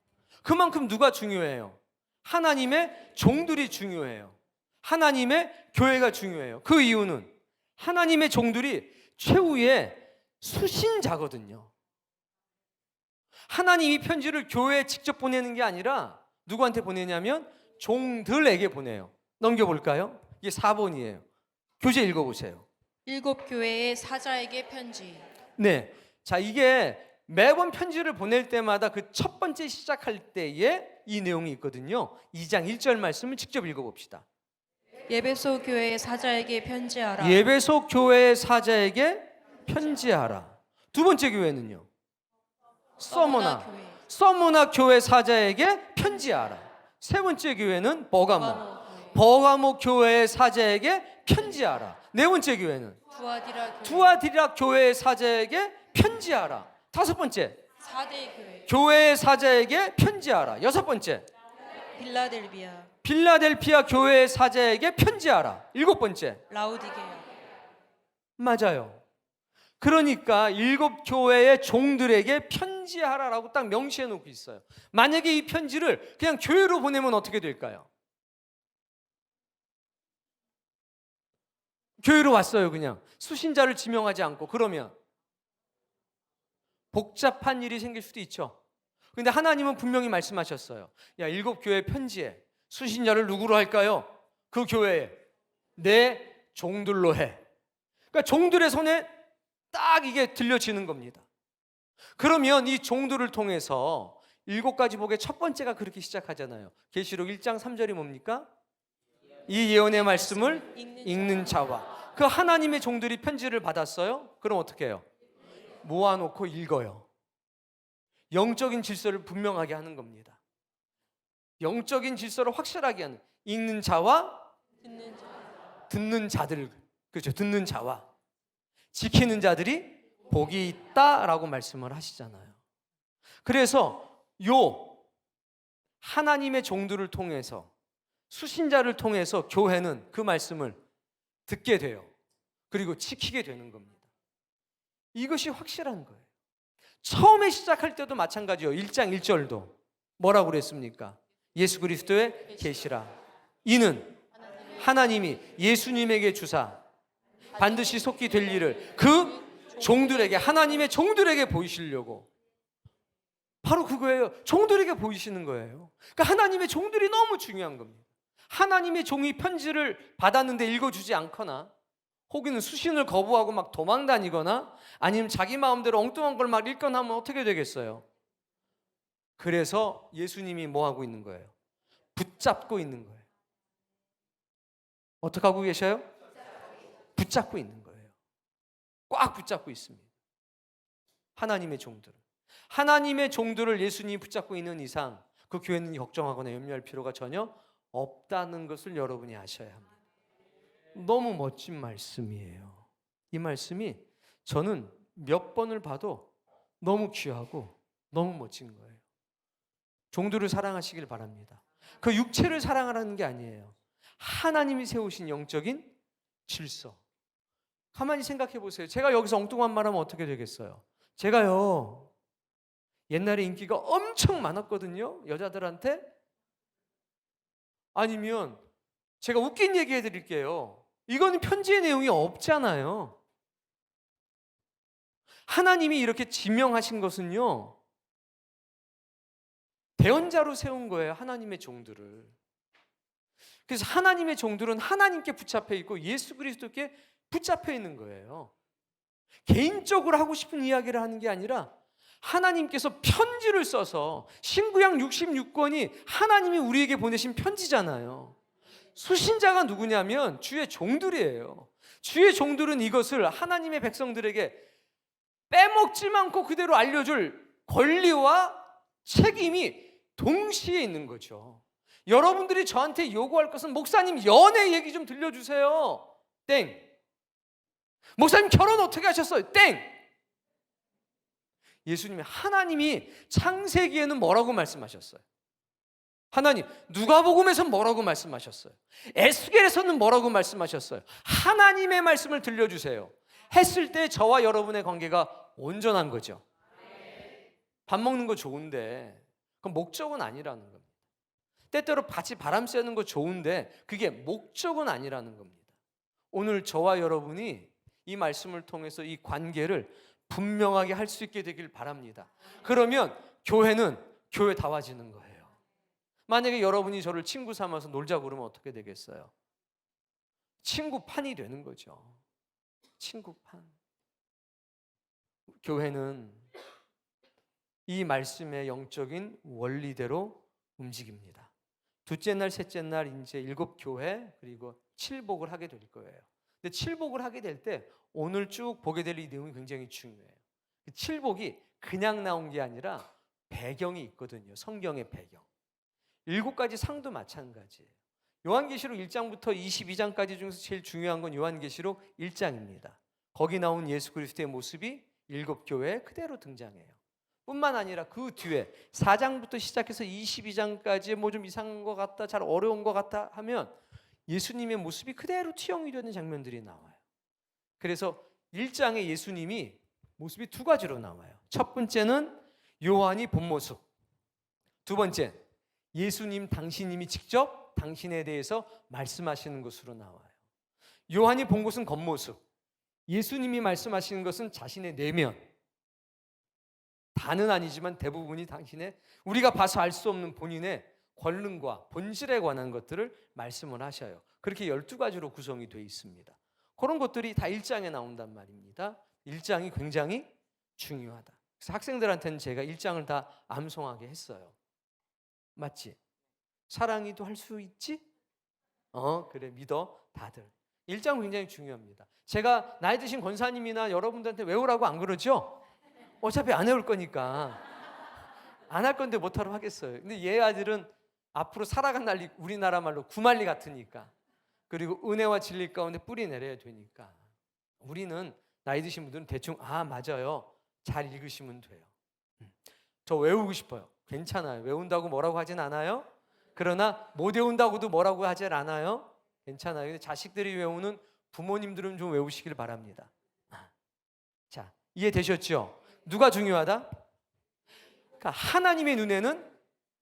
그만큼 누가 중요해요? 하나님의 종들이 중요해요. 하나님의 교회가 중요해요. 그 이유는 하나님의 종들이 최후의 수신자거든요. 하나님이 편지를 교회에 직접 보내는 게 아니라 누구한테 보내냐면 종들에게 보내요. 넘겨볼까요? 이게 4번이에요. 교재 읽어보세요. 7 교회의 사자에게 편지. 네, 자, 이게 매번 편지를 보낼 때마다 그 첫 번째 시작할 때에 이 내용이 있거든요. 2장 1절 말씀을 직접 읽어봅시다. 예배소 교회의 사자에게 편지하라. 예배소 교회의 사자에게 편지하라. 두 번째 교회는요? 서머나 교회 사자에게 편지하라. 세 번째 교회는 버가모 교회의 사자에게 편지하라. 네 번째 교회는 두아디라 교회의 사자에게 편지하라. 다섯 번째 4대 교회. 교회의 사자에게 편지하라. 여섯 번째 빌라델피아 교회의 사자에게 편지하라. 일곱 번째 라우디게아. 맞아요. 그러니까 7 교회의 종들에게 편지하라라고 딱 명시해 놓고 있어요. 만약에 이 편지를 그냥 교회로 보내면 어떻게 될까요? 교회로 왔어요. 그냥 수신자를 지명하지 않고. 그러면 복잡한 일이 생길 수도 있죠. 근데 하나님은 분명히 말씀하셨어요. 야, 7교회 편지에 수신자를 누구로 할까요? 그 교회에 내 종들로 해. 그러니까 종들의 손에 딱 이게 들려지는 겁니다. 그러면 이 종들을 통해서 7가지 복의 첫 번째가 그렇게 시작하잖아요. 계시록 1장 3절이 뭡니까? 이 예언의 말씀을 읽는 자와. 그 하나님의 종들이 편지를 받았어요. 그럼 어떻게 해요? 모아놓고 읽어요. 영적인 질서를 분명하게 하는 겁니다. 영적인 질서를 확실하게 하는, 읽는 자와 듣는 자들, 그렇죠? 듣는 자와 지키는 자들이 복이 있다라고 말씀을 하시잖아요. 그래서 하나님의 종들을 통해서, 수신자를 통해서 교회는 그 말씀을 듣게 돼요. 그리고 지키게 되는 겁니다. 이것이 확실한 거예요. 처음에 시작할 때도 마찬가지예요. 1장 1절도 뭐라고 그랬습니까? 예수 그리스도의 계시라. 이는 하나님이 예수님에게 주사 반드시 속히 될 일을 그 종들에게, 하나님의 종들에게 보이시려고. 바로 그거예요. 종들에게 보이시는 거예요. 그러니까 하나님의 종들이 너무 중요한 겁니다. 하나님의 종이 편지를 받았는데 읽어주지 않거나, 혹은 수신을 거부하고 막 도망다니거나, 아니면 자기 마음대로 엉뚱한 걸 막 읽거나 하면 어떻게 되겠어요? 그래서 예수님이 뭐 하고 있는 거예요? 붙잡고 있는 거예요. 어떻게 하고 계셔요? 붙잡고 있는 거예요. 꽉 붙잡고 있습니다. 하나님의 종들을. 하나님의 종들을 예수님이 붙잡고 있는 이상 그 교회는 걱정하거나 염려할 필요가 전혀 없다는 것을 여러분이 아셔야 합니다. 너무 멋진 말씀이에요. 이 말씀이 저는 몇 번을 봐도 너무 귀하고 너무 멋진 거예요. 종들을 사랑하시길 바랍니다. 그 육체를 사랑하라는 게 아니에요. 하나님이 세우신 영적인 질서. 가만히 생각해 보세요. 제가 여기서 엉뚱한 말 하면 어떻게 되겠어요? 제가요, 옛날에 인기가 엄청 많았거든요, 여자들한테. 아니면 제가 웃긴 얘기 해드릴게요. 이거는 편지의 내용이 없잖아요. 하나님이 이렇게 지명하신 것은요, 대언자로 세운 거예요. 하나님의 종들을. 그래서 하나님의 종들은 하나님께 붙잡혀 있고 예수 그리스도께 붙잡혀 있는 거예요. 개인적으로 하고 싶은 이야기를 하는 게 아니라 하나님께서 편지를 써서, 신구약 66권이 하나님이 우리에게 보내신 편지잖아요. 수신자가 누구냐면 주의 종들이에요. 주의 종들은 이것을 하나님의 백성들에게 빼먹지 않고 그대로 알려줄 권리와 책임이 동시에 있는 거죠. 여러분들이 저한테 요구할 것은, 목사님 연애 얘기 좀 들려주세요. 땡. 목사님 결혼 어떻게 하셨어요? 땡. 예수님이, 하나님이 창세기에는 뭐라고 말씀하셨어요? 하나님, 누가복음에서 뭐라고 말씀하셨어요? 에스겔에서는 뭐라고 말씀하셨어요? 하나님의 말씀을 들려주세요. 했을 때 저와 여러분의 관계가 온전한 거죠. 밥 먹는 거 좋은데 그 목적은 아니라는 겁니다. 때때로 같이 바람 쐬는 거 좋은데 그게 목적은 아니라는 겁니다. 오늘 저와 여러분이 이 말씀을 통해서 이 관계를 분명하게 할 수 있게 되길 바랍니다. 그러면 교회는 교회다워지는 거예요. 만약에 여러분이 저를 친구 삼아서 놀자고 그러면 어떻게 되겠어요? 친구판이 되는 거죠. 친구판. 교회는 이 말씀의 영적인 원리대로 움직입니다. 둘째 날, 셋째 날 이제 7교회 그리고 7복을 하게 될 거예요. 근데 7복을 하게 될 때 오늘 쭉 보게 될 이 내용이 굉장히 중요해요. 7복이 그냥 나온 게 아니라 배경이 있거든요. 성경의 배경. 7가지 상도 마찬가지예요. 요한계시록 1장부터 22장까지 중에서 제일 중요한 건 요한계시록 1장입니다. 거기 나온 예수 그리스도의 모습이 7교회에 그대로 등장해요. 뿐만 아니라 그 뒤에 4장부터 시작해서 22장까지 뭐 좀 이상한 것 같다, 잘 어려운 것 같다 하면 예수님의 모습이 그대로 투영이 되는 장면들이 나와요. 그래서 1장에 예수님이 모습이 2가지로 나와요. 첫 번째는 요한이 본 모습. 두 번째, 예수님 당신님이 직접 당신에 대해서 말씀하시는 것으로 나와요. 요한이 본 것은 겉모습, 예수님이 말씀하시는 것은 자신의 내면. 다는 아니지만 대부분이 당신의, 우리가 봐서 알 수 없는 본인의 권능과 본질에 관한 것들을 말씀을 하셔요. 그렇게 12가지로 구성이 되어 있습니다. 그런 것들이 다 1장에 나온단 말입니다. 1장이 굉장히 중요하다. 그래서 학생들한테는 제가 1장을 다 암송하게 했어요. 맞지? 사랑이도 할 수 있지? 그래, 믿어 다들. 1장 굉장히 중요합니다. 제가 나이 드신 권사님이나 여러분들한테 외우라고 안 그러죠? 어차피 안 외울 거니까. 안 할 건데 못하러 하겠어요. 근데 얘 아들은 앞으로 살아간 날이 우리나라 말로 구말리 같으니까, 그리고 은혜와 진리 가운데 뿌리 내려야 되니까, 우리는 나이 드신 분들은 대충 맞아요, 잘 읽으시면 돼요. 저 외우고 싶어요. 괜찮아요. 외운다고 뭐라고 하진 않아요. 그러나 못 외운다고도 뭐라고 하진 않아요. 괜찮아요. 근데 자식들이 외우는 부모님들은 좀 외우시길 바랍니다. 자, 이해되셨죠? 누가 중요하다? 그러니까 하나님의 눈에는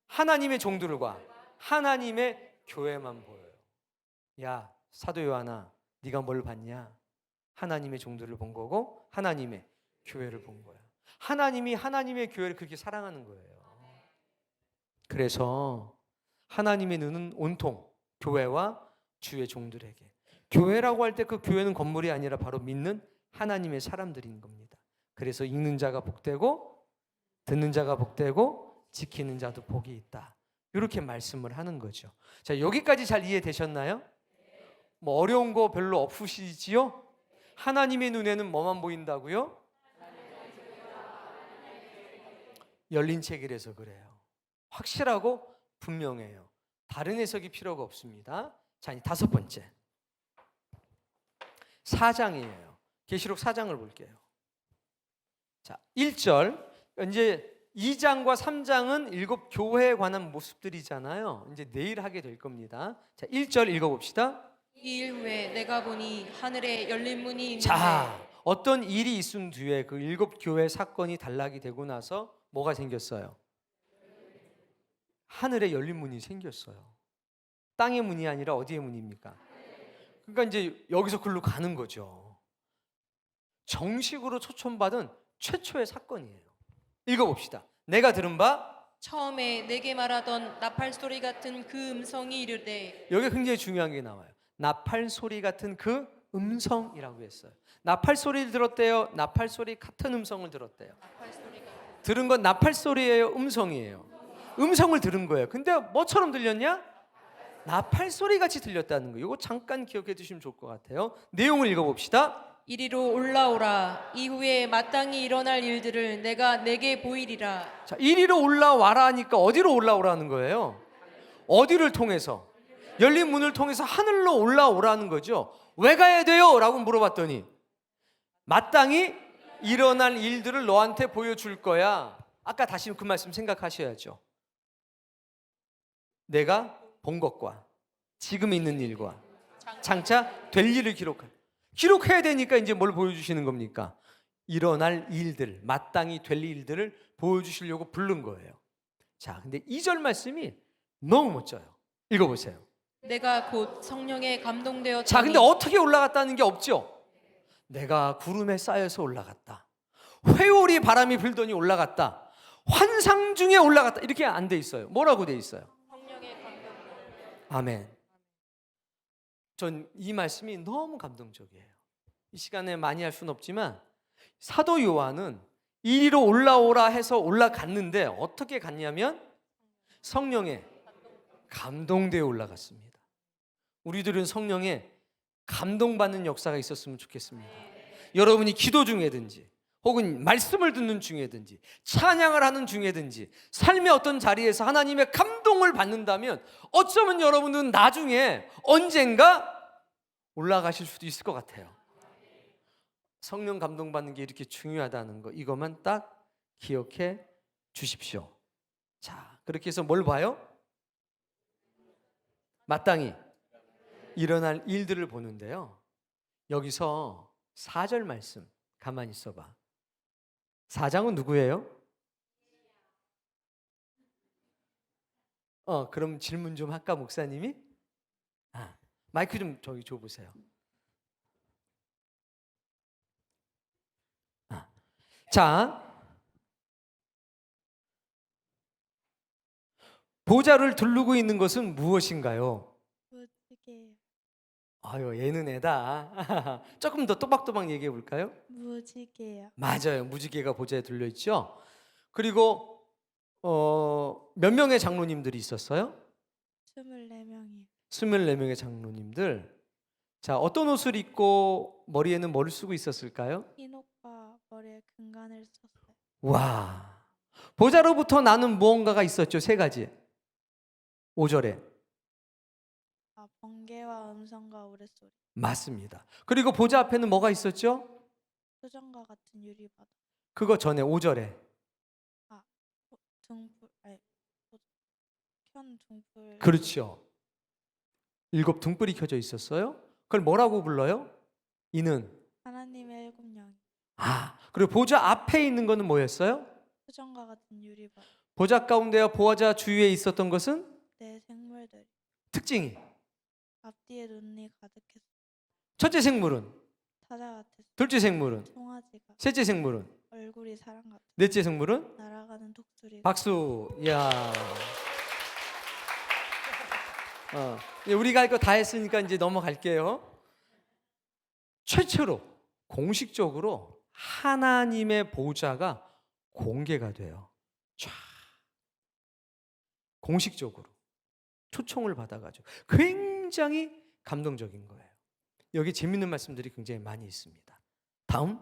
하나님의 종들과 하나님의 교회만 보여요. 야, 사도 요한아, 네가 뭘 봤냐? 하나님의 종들을 본 거고 하나님의 교회를 본 거야. 하나님이 하나님의 교회를 그렇게 사랑하는 거예요. 그래서 하나님의 눈은 온통 교회와 주의 종들에게. 교회라고 할 때 그 교회는 건물이 아니라 바로 믿는 하나님의 사람들인 겁니다. 그래서 읽는 자가 복되고 듣는 자가 복되고 지키는 자도 복이 있다. 이렇게 말씀을 하는 거죠. 자, 여기까지 잘 이해되셨나요? 뭐 어려운 거 별로 없으시지요? 하나님의 눈에는 뭐만 보인다고요? 열린 책이라서 그래요. 확실하고 분명해요. 다른 해석이 필요가 없습니다. 자, 이제 5번째 4장이에요. 계시록 4장을 볼게요. 자, 1절. 이제 2장과 3장은 7 교회에 관한 모습들이잖아요. 이제 내일 하게 될 겁니다. 자, 1절 읽어봅시다. 이 일 후에 내가 보니 하늘에 열린 문이 있는데. 자, 어떤 일이 있은 뒤에 그 7 교회 사건이 단락이 되고 나서 뭐가 생겼어요? 하늘에 열린 문이 생겼어요. 땅의 문이 아니라 어디의 문입니까? 그러니까 이제 여기서 글로 가는 거죠. 정식으로 초청받은 최초의 사건이에요. 읽어봅시다. 내가 들은 바, 처음에 내게 말하던 나팔 소리 같은 그 음성이 이르되. 여기 굉장히 중요한 게 나와요. 나팔 소리 같은 그 음성이라고 했어요. 나팔 소리를 들었대요? 나팔 소리 같은 음성을 들었대요? 나팔 소리가. 들은 건 나팔 소리예요? 음성이에요? 음성을 들은 거예요. 근데 뭐처럼 들렸냐? 나팔 소리 같이 들렸다는 거예요. 이거 잠깐 기억해 두시면 좋을 것 같아요. 내용을 읽어봅시다. 이리로 올라오라. 이후에 마땅히 일어날 일들을 내가 내게 보이리라. 자, 이리로 올라와라 하니까 어디로 올라오라는 거예요? 어디를 통해서? 열린 문을 통해서 하늘로 올라오라는 거죠. 왜 가야 돼요? 라고 물어봤더니 마땅히 일어날 일들을 너한테 보여줄 거야. 아까 다시 그 말씀 생각하셔야죠. 내가 본 것과 지금 있는 일과 장차 될 일을 기록해야 되니까 이제 뭘 보여주시는 겁니까? 일어날 일들, 마땅히 될 일들을 보여주시려고 부른 거예요. 자, 근데 2절 말씀이 너무 멋져요. 읽어보세요. 내가 곧 성령에 감동되었더니. 자, 근데 어떻게 올라갔다는 게 없죠? 내가 구름에 쌓여서 올라갔다. 회오리 바람이 불더니 올라갔다. 환상 중에 올라갔다. 이렇게 안 돼 있어요. 뭐라고 돼 있어요? 성령에 감동되었다. 아멘. 전 이 말씀이 너무 감동적이에요. 이 시간에 많이 할 수는 없지만 사도 요한은 이리로 올라오라 해서 올라갔는데 어떻게 갔냐면 성령에 감동되어 올라갔습니다. 우리들은 성령에 감동받는 역사가 있었으면 좋겠습니다. 여러분이 기도 중에든지 혹은 말씀을 듣는 중에든지 찬양을 하는 중에든지 삶의 어떤 자리에서 하나님의 감동을 받는다면 어쩌면 여러분은 나중에 언젠가 올라가실 수도 있을 것 같아요. 성령 감동받는 게 이렇게 중요하다는 거, 이것만 딱 기억해 주십시오. 자, 그렇게 해서 뭘 봐요? 마땅히 일어날 일들을 보는데요. 여기서 4절 말씀 가만히 있어봐. 4장은 누구예요? 그럼 질문 좀 할까 목사님이? 마이크 좀 저기 줘보세요. 자, 보좌를 두르고 있는 것은 무엇인가요? 무지개요. 아유, 얘는 애다. 조금 더 또박또박 얘기해 볼까요? 무지개요. 맞아요. 무지개가 보좌에 들려 있죠. 그리고 몇 명의 장로님들이 있었어요? 24명이요. 24명의 장로님들. 자, 어떤 옷을 입고 머리에는 뭐를 쓰고 있었을까요? 흰옷과 머리에 금관을 썼어요. 와. 보좌로부터 나는 무언가가 있었죠. 세 가지. 5절에. 번개와 음성과 우레소리. 맞습니다. 그리고 보좌 앞에는 뭐가 있었죠? 수정과 같은 유리바다. 그거 전에 5절에. 등불, 켠 등불. 그렇죠. 7 등불이 켜져 있었어요. 그걸 뭐라고 불러요? 이는. 하나님의 일곱 영. 그리고 보좌 앞에 있는 거는 뭐였어요? 수정과 같은 유리바다. 보좌 가운데와 보좌 주위에 있었던 것은 내 생물들. 특징이. 앞뒤에 눈이 가득했어. 첫째 생물은, 타자 같았어. 둘째 생물은, 송아지가. 셋째 생물은, 얼굴이 사람 같아. 넷째 생물은. 날아가는 독수리. 박수. 이야. 이제 우리가 할 거 다 했으니까 이제 넘어갈게요. 최초로 공식적으로 하나님의 보좌가 공개가 돼요. 쫙. 공식적으로 초청을 받아가지고 굉장히 감동적인 거예요. 여기 재밌는 말씀들이 굉장히 많이 있습니다. 다음.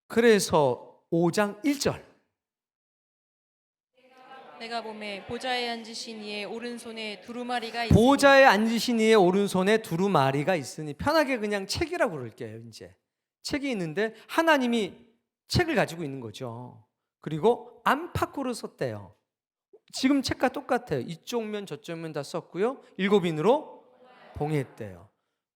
그래서 5장 1절. 내가 보매 보좌에 앉으신 이의 오른손에 두루마리가 있으니 보좌에 앉으신 이의 오른손에 두루마리가 있으니, 편하게 그냥 책이라고 그럴게요. 이제 책이 있는데 하나님이 책을 가지고 있는 거죠. 그리고 안팎으로 썼대요. 지금 책과 똑같아요. 이쪽 면 저쪽 면 다 썼고요. 7인으로 봉했대요.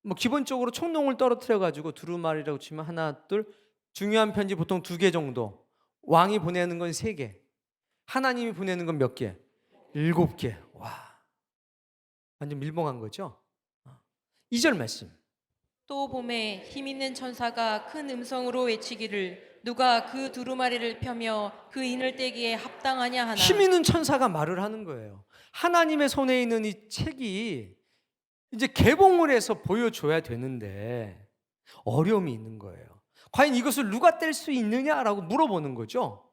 뭐 기본적으로 총농을 떨어뜨려 가지고 두루마리라고 치면 하나, 둘, 중요한 편지 보통 2개 정도. 왕이 보내는 건 3개. 하나님이 보내는 건 몇 개? 7개. 와, 완전 밀봉한 거죠. 2절 말씀. 또 봄에 힘 있는 천사가 큰 음성으로 외치기를 누가 그 두루마리를 펴며 그 인을 떼기에 합당하냐 하나. 힘 있는 천사가 말을 하는 거예요. 하나님의 손에 있는 이 책이 이제 개봉을 해서 보여줘야 되는데 어려움이 있는 거예요. 과연 이것을 누가 뗄 수 있느냐라고 물어보는 거죠.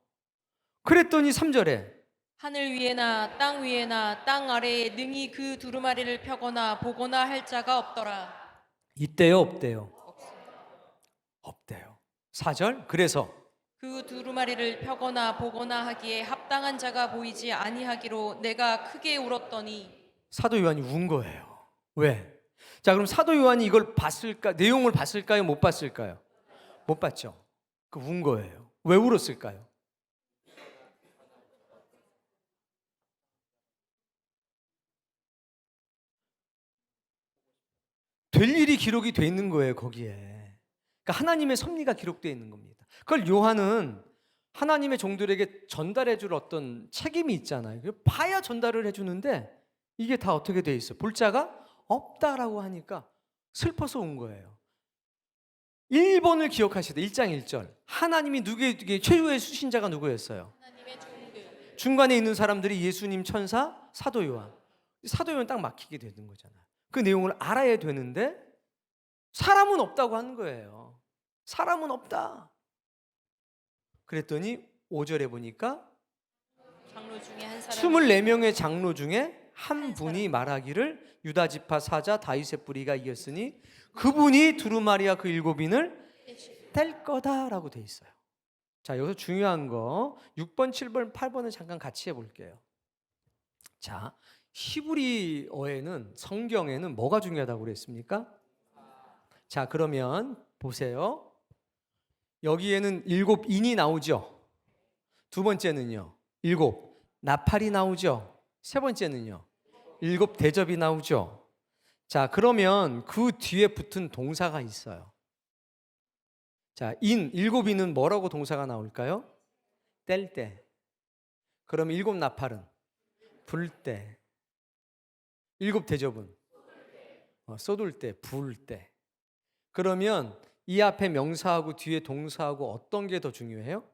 그랬더니 3절에 하늘 위에나 땅 위에나 땅 아래에 능히 그 두루마리를 펴거나 보거나 할 자가 없더라. 있대요, 없대요? 없대요. 4절. 그래서 그 두루마리를 펴거나 보거나 하기에 합당한 자가 보이지 아니하기로 내가 크게 울었더니. 사도 요한이 운 거예요. 왜? 자, 그럼 사도 요한이 이걸 봤을까? 내용을 봤을까요? 못 봤을까요? 못 봤죠. 그 운 거예요. 왜 울었을까요? 될 일이 기록이 돼 있는 거예요, 거기에. 그러니까 하나님의 섭리가 기록되어 있는 겁니다. 그걸 요한은 하나님의 종들에게 전달해 줄 어떤 책임이 있잖아요. 봐야 전달을 해 주는데 이게 다 어떻게 돼 있어? 볼 자가 없다라고 하니까 슬퍼서 온 거예요. 1번을 기억하시다. 1장 1절. 하나님이 누구에게 최후의 수신자가 누구였어요? 하나님의 종들. 중간에 있는 사람들이 예수님, 천사, 사도 요한. 사도 요한 딱 막히게 되는 거잖아요. 그 내용을 알아야 되는데 사람은 없다고 하는 거예요. 사람은 없다. 그랬더니 5절에 보니까 장로 중에 한 사람이 24명의 장로 중에 한 분이 말하기를 유다 지파 사자 다윗의 뿌리가 이었으니 그분이 두루마리와 그 7인을 뗄 거다라고 돼 있어요. 자, 여기서 중요한 거 6번, 7번, 8번을 잠깐 같이 해볼게요. 자, 히브리어에는, 성경에는 뭐가 중요하다고 그랬습니까? 자, 그러면 보세요. 여기에는 7인이 나오죠. 두 번째는요, 7 나팔이 나오죠. 세 번째는요, 7 대접이 나오죠. 자, 그러면 그 뒤에 붙은 동사가 있어요. 자, 7인은 뭐라고 동사가 나올까요? 뗄 때. 그럼 7 나팔은 불 때. 7 대접은 쏟을 때, 부을 때. 그러면 이 앞에 명사하고 뒤에 동사하고 어떤 게 더 중요해요?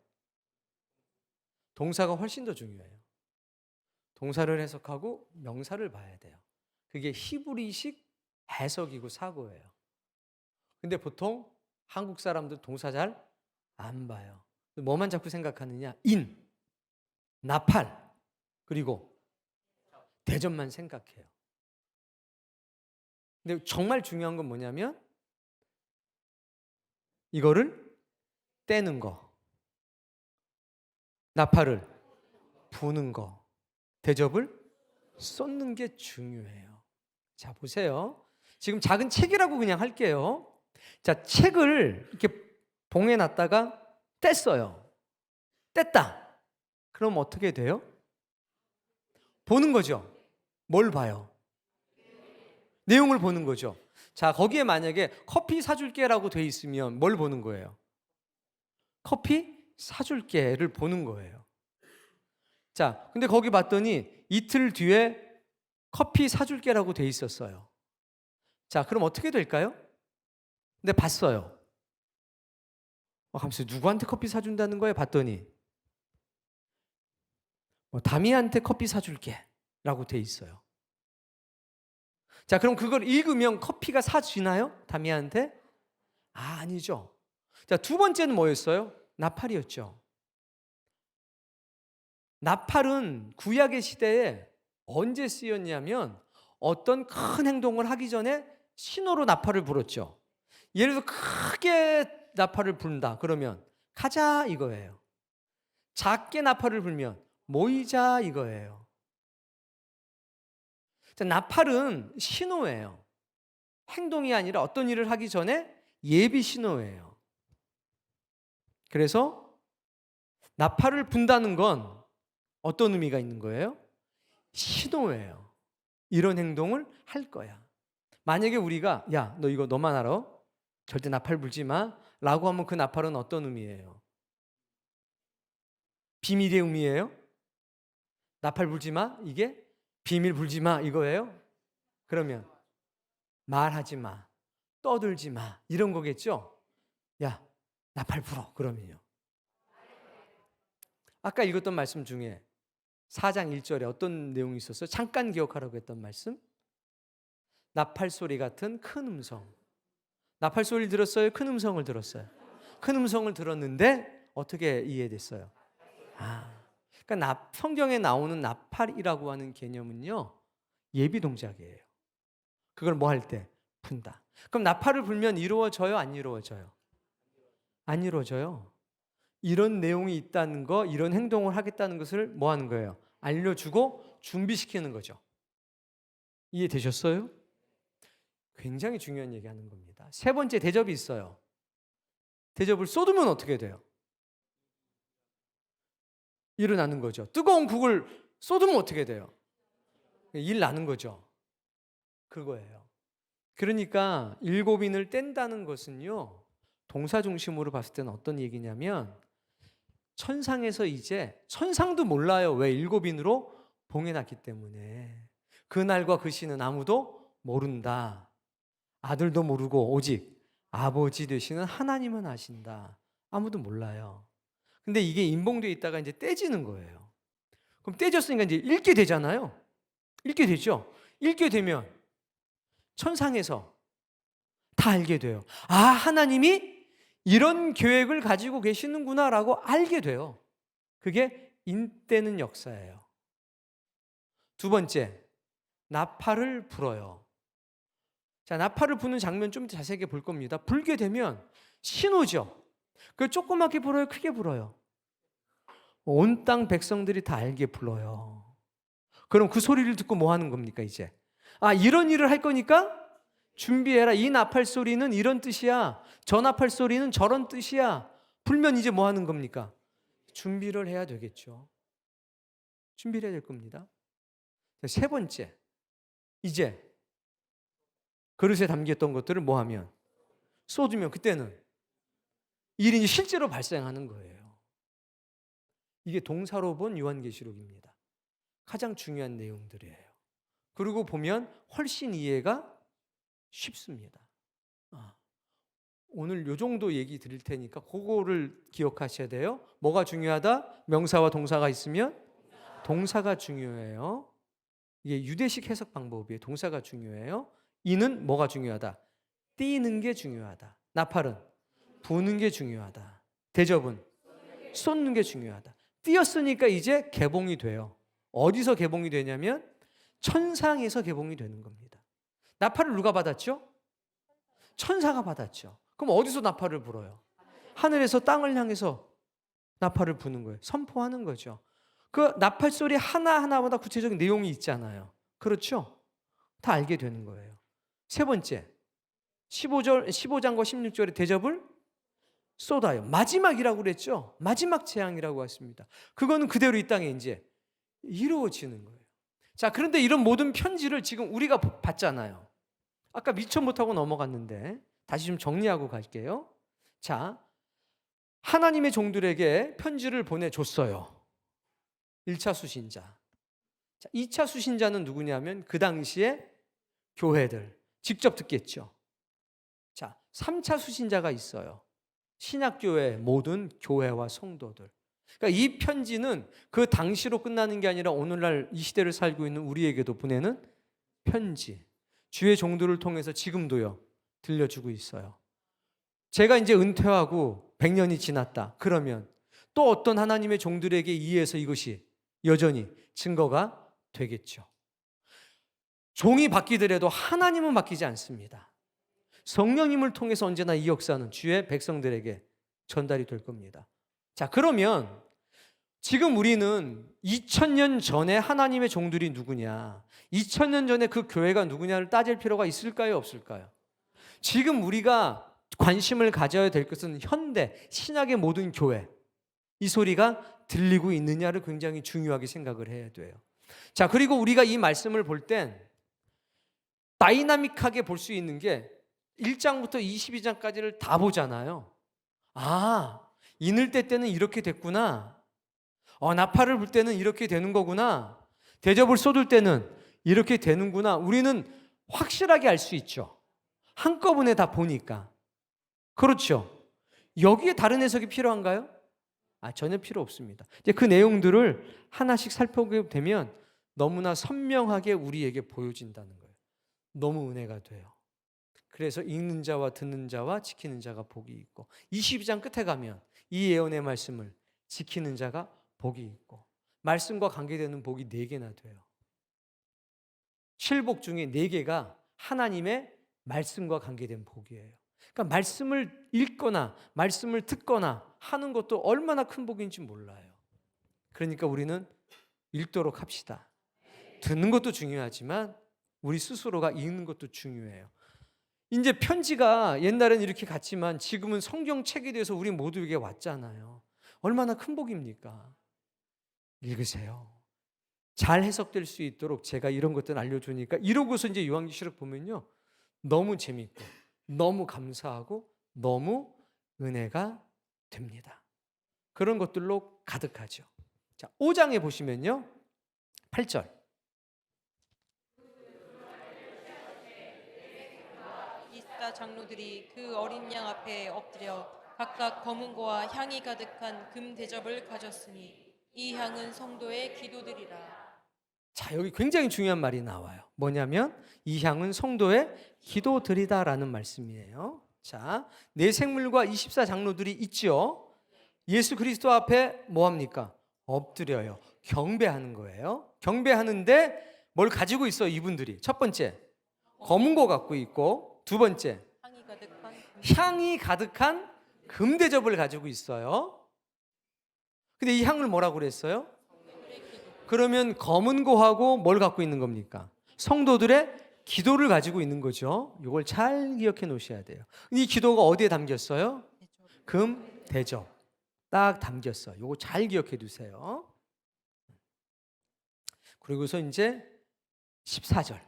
동사가 훨씬 더 중요해요. 동사를 해석하고 명사를 봐야 돼요. 그게 히브리식 해석이고 사고예요. 근데 보통 한국 사람들 동사 잘 안 봐요. 뭐만 자꾸 생각하느냐? 인, 나팔, 그리고 대접만 생각해요. 근데 정말 중요한 건 뭐냐면 이거를 떼는 거, 나팔을 부는 거, 대접을 쏟는 게 중요해요. 자, 보세요. 지금 작은 책이라고 그냥 할게요. 자, 책을 이렇게 봉에 놨다가 뗐어요. 뗐다. 그럼 어떻게 돼요? 보는 거죠. 뭘 봐요? 내용을 보는 거죠. 자, 거기에 만약에 커피 사줄게라고 돼 있으면 뭘 보는 거예요? 커피 사줄게를 보는 거예요. 자, 근데 거기 봤더니 이틀 뒤에 커피 사줄게라고 돼 있었어요. 자, 그럼 어떻게 될까요? 근데 봤어요. 하면서 누구한테 커피 사준다는 거예요? 봤더니 다미한테 커피 사줄게 라고 돼 있어요. 자, 그럼 그걸 읽으면 커피가 사주나요? 다미한테? 아니죠. 자, 두 번째는 뭐였어요? 나팔이었죠. 나팔은 구약의 시대에 언제 쓰였냐면 어떤 큰 행동을 하기 전에 신호로 나팔을 불었죠. 예를 들어 크게 나팔을 분다 그러면 가자 이거예요. 작게 나팔을 불면 모이자 이거예요. 자, 나팔은 신호예요. 행동이 아니라 어떤 일을 하기 전에 예비 신호예요. 그래서 나팔을 분다는 건 어떤 의미가 있는 거예요? 신호예요. 이런 행동을 할 거야. 만약에 우리가 야, 너 이거 너만 알아? 절대 나팔 불지 마 라고 하면 그 나팔은 어떤 의미예요? 비밀의 의미예요? 나팔 불지 마? 이게 비밀 불지 마 이거예요? 그러면 말하지 마, 떠들지 마 이런 거겠죠? 야, 나팔 불어 그러면요. 아까 읽었던 말씀 중에 4장 1절에 어떤 내용이 있었어요? 잠깐 기억하라고 했던 말씀. 나팔 소리 같은 큰 음성. 나팔 소리를 들었어요? 큰 음성을 들었어요? 큰 음성을 들었는데 어떻게 이해됐어요? 그러니까 성경에 나오는 나팔이라고 하는 개념은요, 예비 동작이에요. 그걸 뭐 할 때? 분다. 그럼 나팔을 불면 이루어져요? 안 이루어져요? 안 이루어져요. 이런 내용이 있다는 거, 이런 행동을 하겠다는 것을 뭐 하는 거예요? 알려주고 준비시키는 거죠. 이해되셨어요? 굉장히 중요한 얘기 하는 겁니다. 세 번째 대접이 있어요. 대접을 쏟으면 어떻게 돼요? 일어나는 거죠. 뜨거운 국을 쏟으면 어떻게 돼요? 일 나는 거죠. 그거예요. 그러니까 7인을 뗀다는 것은요, 동사 중심으로 봤을 때는 어떤 얘기냐면 천상에서 이제 천상도 몰라요. 왜? 7인으로 봉해놨기 때문에. 그날과 그 시는 아무도 모른다. 아들도 모르고 오직 아버지 되시는 하나님은 아신다. 아무도 몰라요. 근데 이게 임봉되어 있다가 이제 떼지는 거예요. 그럼 떼졌으니까 이제 읽게 되잖아요. 읽게 되죠. 읽게 되면 천상에서 다 알게 돼요. 아, 하나님이 이런 계획을 가지고 계시는구나라고 알게 돼요. 그게 인떼는 역사예요. 두 번째, 나팔을 불어요. 자, 나팔을 부는 장면 좀 자세하게 볼 겁니다. 불게 되면 신호죠. 그걸 조그맣게 불어요? 크게 불어요? 온 땅 백성들이 다 알게 불러요. 그럼 그 소리를 듣고 뭐 하는 겁니까 이제? 아, 이런 일을 할 거니까 준비해라. 이 나팔 소리는 이런 뜻이야. 저 나팔 소리는 저런 뜻이야. 불면 이제 뭐 하는 겁니까? 준비를 해야 되겠죠. 준비를 해야 될 겁니다. 세 번째, 이제 그릇에 담겼던 것들을 뭐 하면? 쏟으면 그때는 일이 실제로 발생하는 거예요. 이게 동사로 본 요한계시록입니다. 가장 중요한 내용들이에요. 그리고 보면 훨씬 이해가 쉽습니다. 오늘 요 정도 얘기 드릴 테니까 그거를 기억하셔야 돼요. 뭐가 중요하다? 명사와 동사가 있으면 동사가 중요해요. 이게 유대식 해석 방법이에요. 동사가 중요해요. 이는 뭐가 중요하다? 띄는 게 중요하다. 나팔은 부는 게 중요하다. 대접은 쏟는 게 중요하다. 띄었으니까 이제 개봉이 돼요. 어디서 개봉이 되냐면 천상에서 개봉이 되는 겁니다. 나팔을 누가 받았죠? 천사가 받았죠. 그럼 어디서 나팔을 불어요? 하늘에서 땅을 향해서 나팔을 부는 거예요. 선포하는 거죠. 그 나팔 소리 하나하나마다 구체적인 내용이 있잖아요. 그렇죠? 다 알게 되는 거예요. 세 번째, 15장과 16절에 대접을 쏟아요. 마지막이라고 그랬죠? 마지막 재앙이라고 했습니다. 그거는 그대로 이 땅에 이제 이루어지는 거예요. 자, 그런데 이런 모든 편지를 지금 우리가 받잖아요. 아까 미처 못하고 넘어갔는데 다시 좀 정리하고 갈게요. 자, 하나님의 종들에게 편지를 보내줬어요. 1차 수신자. 자, 2차 수신자는 누구냐면 그 당시에 교회들. 직접 듣겠죠. 자, 3차 수신자가 있어요. 신약교회 모든 교회와 성도들. 그러니까 이 편지는 그 당시로 끝나는 게 아니라 오늘날 이 시대를 살고 있는 우리에게도 보내는 편지. 주의 종들을 통해서 지금도요 들려주고 있어요. 제가 이제 은퇴하고 100년이 지났다. 그러면 또 어떤 하나님의 종들에게 의해서 이것이 여전히 증거가 되겠죠. 종이 바뀌더라도 하나님은 바뀌지 않습니다. 성령님을 통해서 언제나 이 역사는 주의 백성들에게 전달이 될 겁니다. 자, 그러면 지금 우리는 2000년 전에 하나님의 종들이 누구냐, 2000년 전에 그 교회가 누구냐를 따질 필요가 있을까요, 없을까요? 지금 우리가 관심을 가져야 될 것은 현대 신약의 모든 교회, 이 소리가 들리고 있느냐를 굉장히 중요하게 생각을 해야 돼요. 자, 그리고 우리가 이 말씀을 볼 땐 다이나믹하게 볼 수 있는 게 1장부터 22장까지를 다 보잖아요. 아, 이늘 때는 이렇게 됐구나. 나팔을 불 때는 이렇게 되는 거구나. 대접을 쏟을 때는 이렇게 되는구나. 우리는 확실하게 알 수 있죠. 한꺼번에 다 보니까. 그렇죠. 여기에 다른 해석이 필요한가요? 전혀 필요 없습니다. 이제 그 내용들을 하나씩 살펴보게 되면 너무나 선명하게 우리에게 보여진다는 거예요. 너무 은혜가 돼요. 그래서 읽는 자와 듣는 자와 지키는 자가 복이 있고, 22장 끝에 가면 이 예언의 말씀을 지키는 자가 복이 있고, 말씀과 관계되는 복이 4개나 돼요. 7복 중에 4개가 하나님의 말씀과 관계된 복이에요. 그러니까 말씀을 읽거나 말씀을 듣거나 하는 것도 얼마나 큰 복인지 몰라요. 그러니까 우리는 읽도록 합시다. 듣는 것도 중요하지만 우리 스스로가 읽는 것도 중요해요. 이제 편지가 옛날엔 이렇게 갔지만 지금은 성경책이 돼서 우리 모두에게 왔잖아요. 얼마나 큰 복입니까? 읽으세요. 잘 해석될 수 있도록 제가 이런 것들 알려주니까, 이러고서 이제 요한계시록 보면요, 너무 재밌고 너무 감사하고 너무 은혜가 됩니다. 그런 것들로 가득하죠. 자, 5장에 보시면요, 8절. 이스라 장로들이 그 어린 양 앞에 엎드려 각각 검은 고와 향이 가득한 금 대접을 가졌으니 이 향은 성도의 기도들이라. 자, 여기 굉장히 중요한 말이 나와요. 뭐냐면 이 향은 성도의 기도드리다라는 말씀이에요. 자, 네 생물과 24장로들이 있죠. 예수 그리스도 앞에 뭐 합니까? 엎드려요. 경배하는 거예요. 경배하는데 뭘 가지고 있어요, 이분들이? 첫 번째, 검은 거 갖고 있고, 두 번째, 향이 가득한 금대접을 가지고 있어요. 근데 이 향을 뭐라고 그랬어요? 그러면 검은 거하고 뭘 갖고 있는 겁니까? 성도들의 기도를 가지고 있는 거죠. 이걸 잘 기억해 놓으셔야 돼요. 이 기도가 어디에 담겼어요? 금 대접. 딱 담겼어요. 이거 잘 기억해 두세요. 그리고서 이제 14절.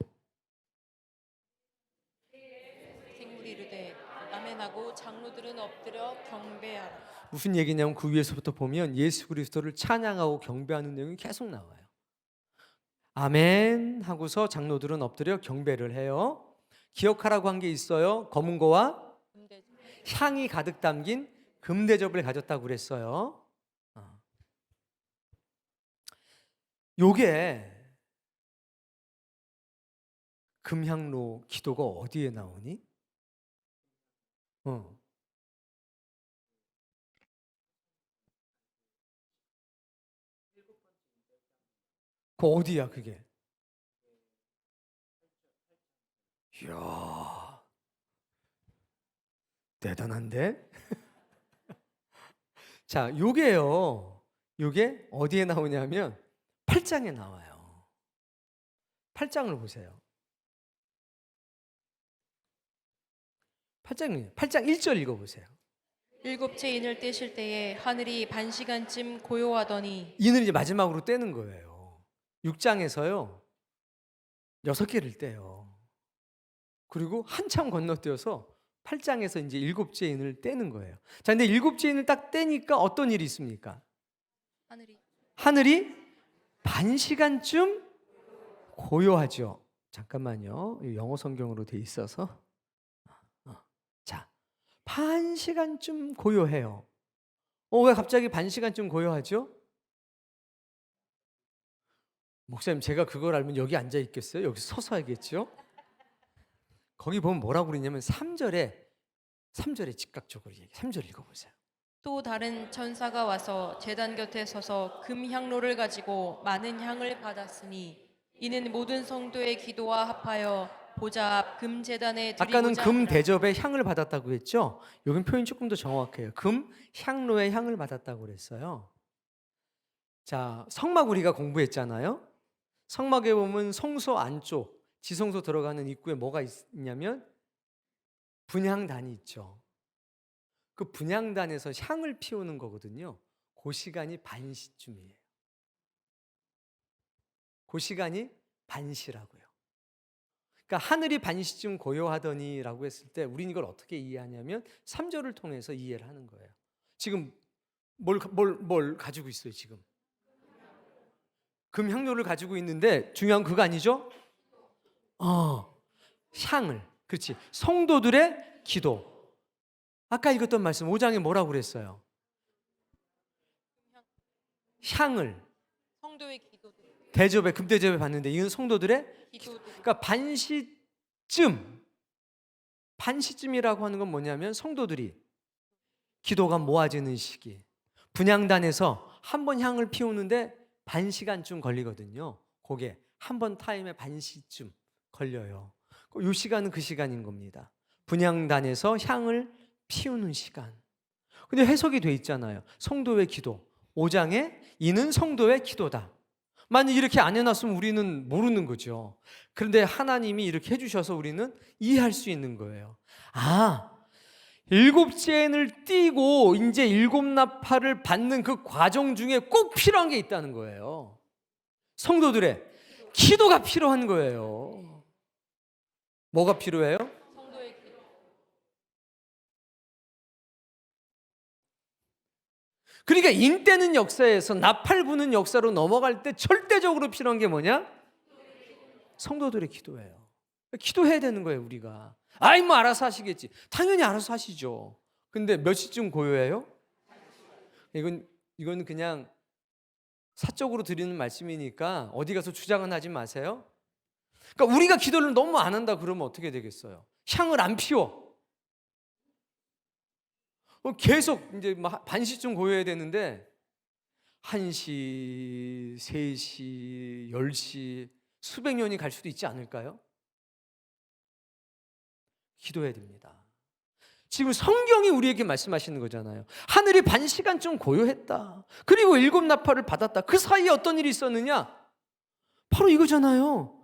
생물이 이르되 아멘하고 장로들은 엎드려 경배하라. 무슨 얘기냐면 그 위에서부터 보면 예수 그리스도를 찬양하고 경배하는 내용이 계속 나와요. 아멘 하고서 장로들은 엎드려 경배를 해요. 기억하라고 한 게 있어요. 검은 거와 금대접. 향이 가득 담긴 금대접을 가졌다고 그랬어요. 요게 금향로 기도가 어디에 나오니? 그 어디야 그게? 이야, 대단한데? 자, 요게 어디에 나오냐면 8장에 나와요. 8장을 보세요. 8장 1절 읽어보세요. 일곱째 인을 떼실 때에 하늘이 반 시간쯤 고요하더니 인을 이제 마지막으로 떼는 거예요. 6장에서요 6개를 떼요. 그리고 한참 건너뛰어서 8장에서 이제 7째 인을 떼는 거예요. 자, 근데 7째 인을 딱 떼니까 어떤 일이 있습니까? 하늘이 반 시간쯤 고요하죠. 잠깐만요. 영어 성경으로 돼 있어서. 자, 반 시간쯤 고요해요. 왜 갑자기 반 시간쯤 고요하죠? 목사님, 제가 그걸 알면 여기 앉아 있겠어요? 여기 서서 하겠죠? 거기 보면 뭐라고 그러냐면 3절에 즉각적으로 얘기해. 3절 읽어보세요. 또 다른 천사가 와서 제단 곁에 서서 금향로를 가지고 많은 향을 받았으니 이는 모든 성도의 기도와 합하여 보좌 앞 금제단에 드리고자 아까는 금 하니라. 대접에 향을 받았다고 했죠? 여긴 표현이 조금 더 정확해요. 금 향로에 향을 받았다고 그랬어요. 자, 성막 우리가 공부했잖아요. 성막에 보면 성소 안쪽, 지성소 들어가는 입구에 뭐가 있냐면 분향단이 있죠. 그 분향단에서 향을 피우는 거거든요. 그 시간이 반시쯤이에요. 그 시간이 반시라고요. 그러니까 하늘이 반시쯤 고요하더니라고 했을 때 우리는 이걸 어떻게 이해하냐면 3절을 통해서 이해를 하는 거예요. 지금 뭘 가지고 있어요, 지금? 금향료를 가지고 있는데 중요한 그거 아니죠? 향을. 그렇지. 성도들의 기도. 아까 읽었던 말씀 5장에 뭐라고 그랬어요? 향을 성도의 기도들. 대접에 금대접에 받는데 이건 성도들의 기도들. 그러니까 반시쯤이라고 하는 건 뭐냐면 성도들이 기도가 모아지는 시기. 분향단에서 한 번 향을 피우는데 반 시간쯤 걸리거든요. 그게 한 번 타임에 반시쯤 걸려요. 이 시간은 그 시간인 겁니다. 분향단에서 향을 피우는 시간. 근데 해석이 돼 있잖아요. 성도의 기도. 5장에 이는 성도의 기도다. 만약 이렇게 안 해놨으면 우리는 모르는 거죠. 그런데 하나님이 이렇게 해주셔서 우리는 이해할 수 있는 거예요. 7째인을 띄고 이제 7나팔을 받는 그 과정 중에 꼭 필요한 게 있다는 거예요. 성도들의 기도가 필요한 거예요. 뭐가 필요해요? 성도의 기도. 그러니까 인 떼는 역사에서 나팔 부는 역사로 넘어갈 때 절대적으로 필요한 게 뭐냐? 성도들의 기도예요. 기도해야 되는 거예요, 우리가. 뭐 알아서 하시겠지. 당연히 알아서 하시죠. 근데 몇 시쯤 고요해요? 이건 그냥 사적으로 드리는 말씀이니까 어디 가서 주장은 하지 마세요. 그러니까 우리가 기도를 너무 안 한다 그러면 어떻게 되겠어요? 향을 안 피워. 계속 이제 반시쯤 고요해야 되는데 1시, 3시, 10시 수백 년이 갈 수도 있지 않을까요? 기도해야 됩니다. 지금 성경이 우리에게 말씀하시는 거잖아요. 하늘이 반 시간쯤 고요했다. 그리고 7나팔을 받았다. 그 사이에 어떤 일이 있었느냐? 바로 이거잖아요.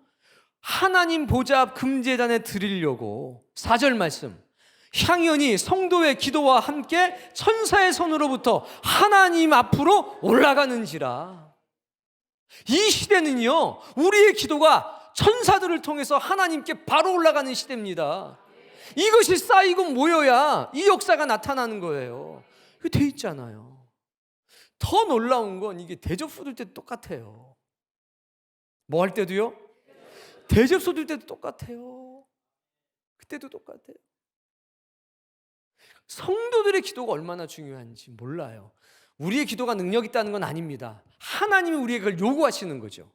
하나님 보좌 앞 금제단에 드리려고 4절 말씀. 향연이 성도의 기도와 함께 천사의 손으로부터 하나님 앞으로 올라가는지라. 이 시대는요, 우리의 기도가 천사들을 통해서 하나님께 바로 올라가는 시대입니다. 이것이 쌓이고 모여야 이 역사가 나타나는 거예요. 이거 돼 있잖아요. 더 놀라운 건 이게 대접 쏟을 때도 똑같아요. 뭐 할 때도요? 대접 쏟을 때도 똑같아요. 그때도 똑같아요. 성도들의 기도가 얼마나 중요한지 몰라요. 우리의 기도가 능력 있다는 건 아닙니다. 하나님이 우리에게 그걸 요구하시는 거죠.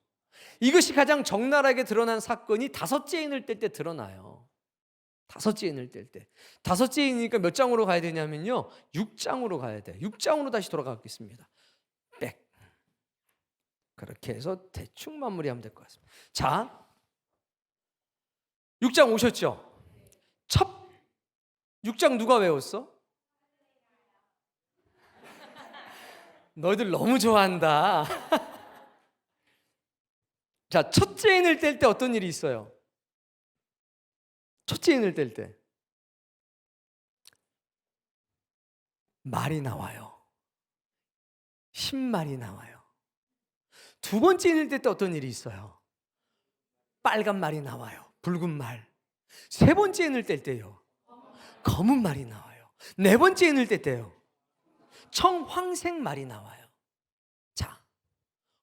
이것이 가장 적나라하게 드러난 사건이 다섯째 인을 뗄 때 드러나요. 다섯째 인을 뗄 때. 다섯째 인이니까 몇 장으로 가야 되냐면요, 6장으로 가야 돼요. 6장으로 다시 돌아가겠습니다. 빽. 그렇게 해서 대충 마무리하면 될 것 같습니다. 자, 6장 오셨죠? 6장 누가 외웠어? 너희들 너무 좋아한다. 자, 첫째 인을 뗄 때 어떤 일이 있어요? 첫째 인을 뗄 때 말이 나와요. 흰말이 나와요. 두 번째 인을 뗄 때 어떤 일이 있어요? 빨간 말이 나와요. 붉은 말. 세 번째 인을 뗄 때요, 검은 말이 나와요. 네 번째 인을 뗄 때요, 청황색 말이 나와요. 자,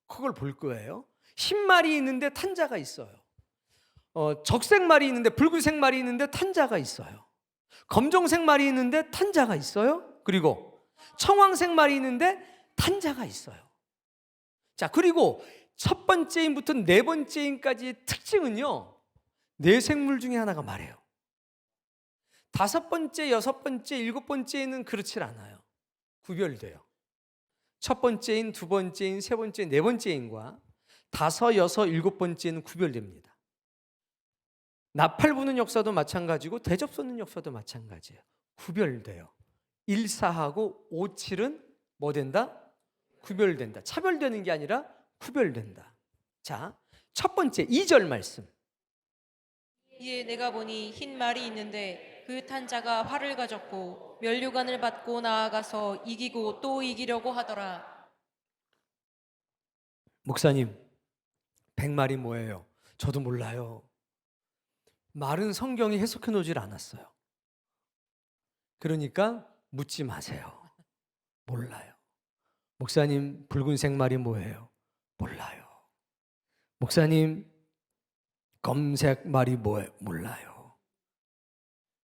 그걸 볼 거예요. 흰말이 있는데 탄자가 있어요. 적색 말이 있는데, 붉은색 말이 있는데 탄자가 있어요. 검정색 말이 있는데 탄자가 있어요. 그리고 청황색 말이 있는데 탄자가 있어요. 자, 그리고 첫 번째 인부터 네 번째 인까지의 특징은요, 네 생물 중에 하나가 말해요. 다섯 번째, 여섯 번째, 일곱 번째는 그렇지 않아요. 구별돼요. 첫 번째인, 두 번째인, 세 번째, 네 번째인과 다섯, 여섯, 일곱 번째는 구별됩니다. 나팔 부는 역사도 마찬가지고 대접 쏘는 역사도 마찬가지예요. 구별돼요. 1, 4하고 5, 7은 뭐 된다? 구별된다. 차별되는 게 아니라 구별된다. 자, 첫 번째 2절 말씀. 이에 내가 보니 흰 말이 있는데 그 탄자가 활을 가졌고 면류관을 받고 나아가서 이기고 또 이기려고 하더라. 목사님, 100말이 뭐예요? 저도 몰라요. 말은 성경이 해석해 놓질 않았어요. 그러니까 묻지 마세요. 몰라요. 목사님, 붉은색 말이 뭐예요? 몰라요. 목사님, 검색 말이 뭐예요? 몰라요.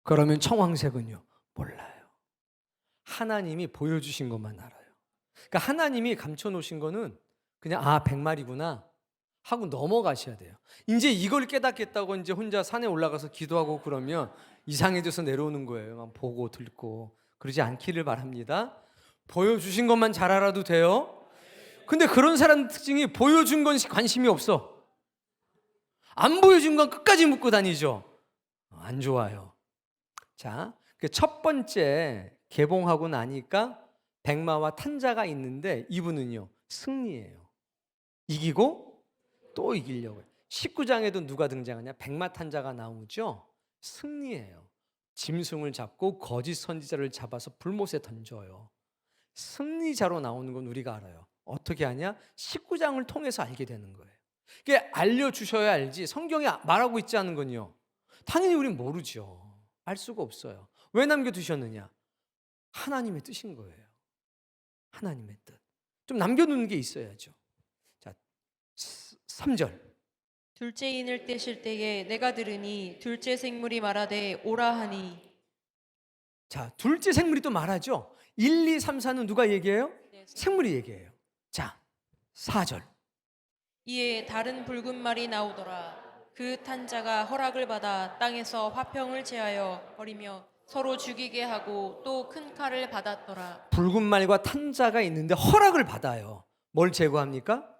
그러면 청황색은요? 몰라요. 하나님이 보여주신 것만 알아요. 그러니까 하나님이 감춰놓으신 거는 그냥 100말이구나 하고 넘어가셔야 돼요. 이제 이걸 깨닫겠다고 이제 혼자 산에 올라가서 기도하고 그러면 이상해져서 내려오는 거예요. 막 보고 듣고. 그러지 않기를 바랍니다. 보여주신 것만 잘 알아도 돼요. 근데 그런 사람 특징이 보여준 건 관심이 없어. 안 보여준 건 끝까지 묻고 다니죠. 안 좋아요. 자, 첫 번째 개봉하고 나니까 백마와 탄자가 있는데 이분은요, 승리예요. 이기고 또 이기려고 해요. 19장에도 누가 등장하냐? 백마 탄자가 나오죠. 승리예요. 짐승을 잡고 거짓 선지자를 잡아서 불못에 던져요. 승리자로 나오는 건 우리가 알아요. 어떻게 하냐? 19장을 통해서 알게 되는 거예요. 이게 알려주셔야 알지, 성경이 말하고 있지 않은 건요, 당연히 우린 모르죠. 알 수가 없어요. 왜 남겨두셨느냐? 하나님의 뜻인 거예요. 하나님의 뜻. 좀 남겨놓는 게 있어야죠. 자, 3절. 둘째 인을 떼실 때에 내가 들으니 둘째 생물이 말하되 오라 하니. 자, 둘째 생물이 또 말하죠. 1, 2, 3, 4는 누가 얘기해요? 생물이 얘기해요. 자, 4절. 이에 다른 붉은 말이 나오더라. 그 탄자가 허락을 받아 땅에서 화평을 제하여 버리며 서로 죽이게 하고 또 큰 칼을 받았더라. 붉은 말과 탄자가 있는데 허락을 받아요. 뭘 제거합니까?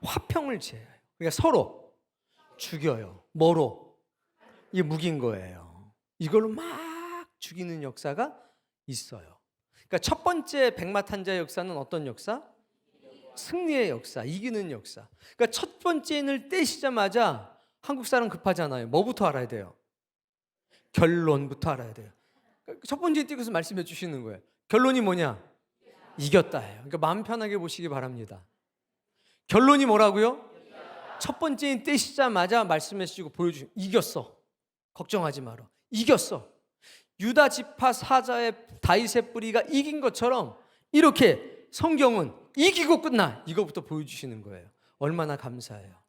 화평을 제해요. 그러니까 서로 죽여요. 뭐로? 이게 무기인 거예요. 이걸로 막 죽이는 역사가 있어요. 그러니까 첫 번째 백마탄자의 역사는 어떤 역사? 승리의 역사, 이기는 역사. 그러니까 첫 번째 인을 떼시자마자 한국 사람 급하잖아요. 뭐부터 알아야 돼요? 결론부터 알아야 돼요. 첫 번째 띄고서 말씀해 주시는 거예요. 결론이 뭐냐? 이겼다예요. 그러니까 마음 편하게 보시기 바랍니다. 결론이 뭐라고요? 첫 번째 인 떼시자마자 말씀해 주시고 보여주시고, 이겼어. 걱정하지 마라. 이겼어. 유다 지파 사자의 다윗의 뿌리가 이긴 것처럼 이렇게 성경은 이기고 끝나, 이거부터 보여주시는 거예요. 얼마나 감사해요.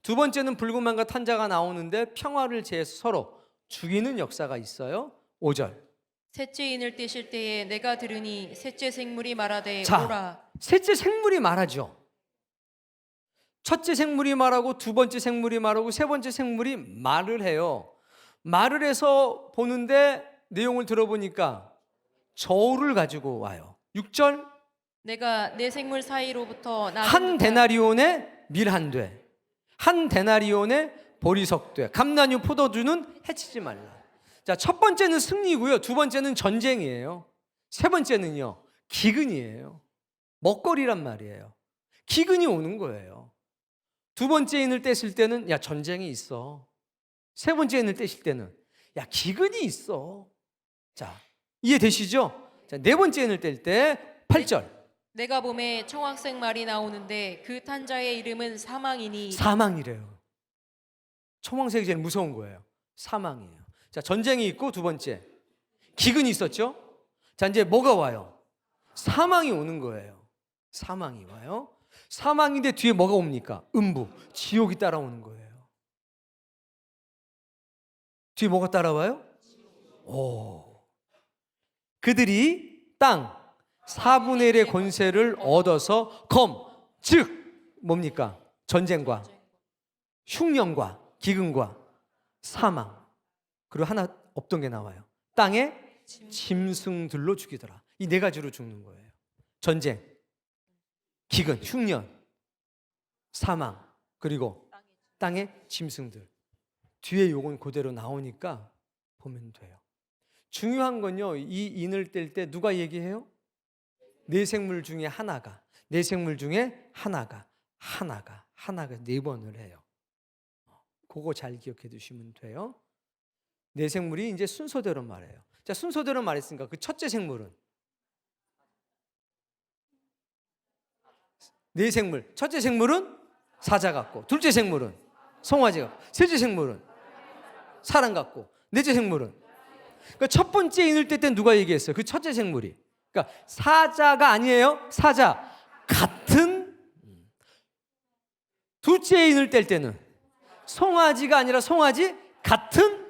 두 번째는 붉은 말과 탄자가 나오는데 평화를 제해서 서로 죽이는 역사가 있어요. 5절. 셋째 인을 떼실 때에 내가 들으니 셋째 생물이 말하되 자, 오라. 셋째 생물이 말하죠. 첫째 생물이 말하고 두 번째 생물이 말하고 세 번째 생물이 말을 해요. 말을 해서 보는데 내용을 들어보니까 저울을 가지고 와요. 6절. 내가 내 생물 사이로부터 한 데나리온에 밀 한 돼, 한 데나리온에 보리석 돼, 감나뉴 포도주는 해치지 말라. 자, 첫 번째는 승리고요. 두 번째는 전쟁이에요. 세 번째는요, 기근이에요. 먹거리란 말이에요. 기근이 오는 거예요. 두 번째 인을 떼실 때는 야, 전쟁이 있어. 세 번째 인을 떼실 때는 야, 기근이 있어. 자, 이해되시죠? 자, 네 번째 인을 뗄 때 8절. 내가 봄에 청학색 말이 나오는데 그 탄자의 이름은 사망이니 사망이래요. 청황색이 제일 무서운 거예요. 사망이에요. 자, 전쟁이 있고 두 번째 기근이 있었죠. 자, 이제 뭐가 와요? 사망이 오는 거예요. 사망이 와요. 사망인데 뒤에 뭐가 옵니까? 음부, 지옥이 따라오는 거예요. 뒤에 뭐가 따라와요? 오, 그들이 땅 4분의 1의 권세를 얻어서 즉 뭡니까? 전쟁과 흉년과 기근과 사망, 그리고 하나 없던 게 나와요. 땅에 짐승들로 죽이더라. 이 네 가지로 죽는 거예요. 전쟁, 기근, 흉년, 사망, 그리고 땅의 짐승들. 뒤에 요건 그대로 나오니까 보면 돼요. 중요한 건요, 이 인을 뗄 때 누가 얘기해요? 네 생물 중에 하나가, 네 생물 중에 하나가 네 번을 해요. 그거 잘 기억해 두시면 돼요. 네 생물이 이제 순서대로 말해요. 자, 순서대로 말했으니까 그 첫째 생물은 네 생물, 첫째 생물은 사자 같고, 둘째 생물은 송아지 같고, 셋째 생물은 사람 같고, 넷째 생물은, 그러니까 첫 번째 인을 뗄 때 누가 얘기했어요? 그 첫째 생물이. 그러니까 사자가 아니에요. 사자 같은. 둘째 인을 뗄 때는 송아지가 아니라 송아지 같은.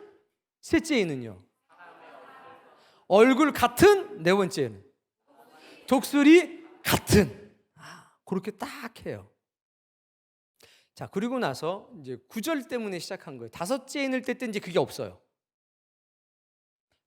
셋째 인은요, 얼굴 같은. 네 번째는 독수리 같은. 그렇게 딱 해요. 자, 그리고 나서 이제 9절 때문에 시작한 거예요. 다섯째 인을 뗄 때 이제 그게 없어요.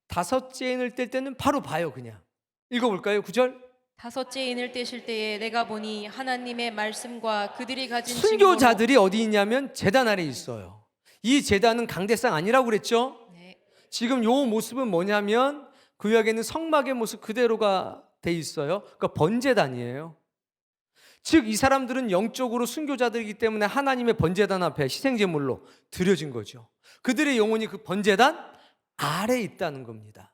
다섯째 인을 뗄 때는 바로 봐요. 그냥 읽어볼까요? 9절. 다섯째 인을 떼실 때에 내가 보니 하나님의 말씀과 그들이 가진 순교자들이 어디 있냐면 제단 아래 있어요. 이 제단은 강대상 아니라고 그랬죠? 네. 지금 요 모습은 뭐냐면 구약에는 성막의 모습 그대로가 돼 있어요. 그러니까 번제단이에요. 즉 이 사람들은 영적으로 순교자들이기 때문에 하나님의 번제단 앞에 희생제물로 드려진 거죠. 그들의 영혼이 그 번제단 아래에 있다는 겁니다.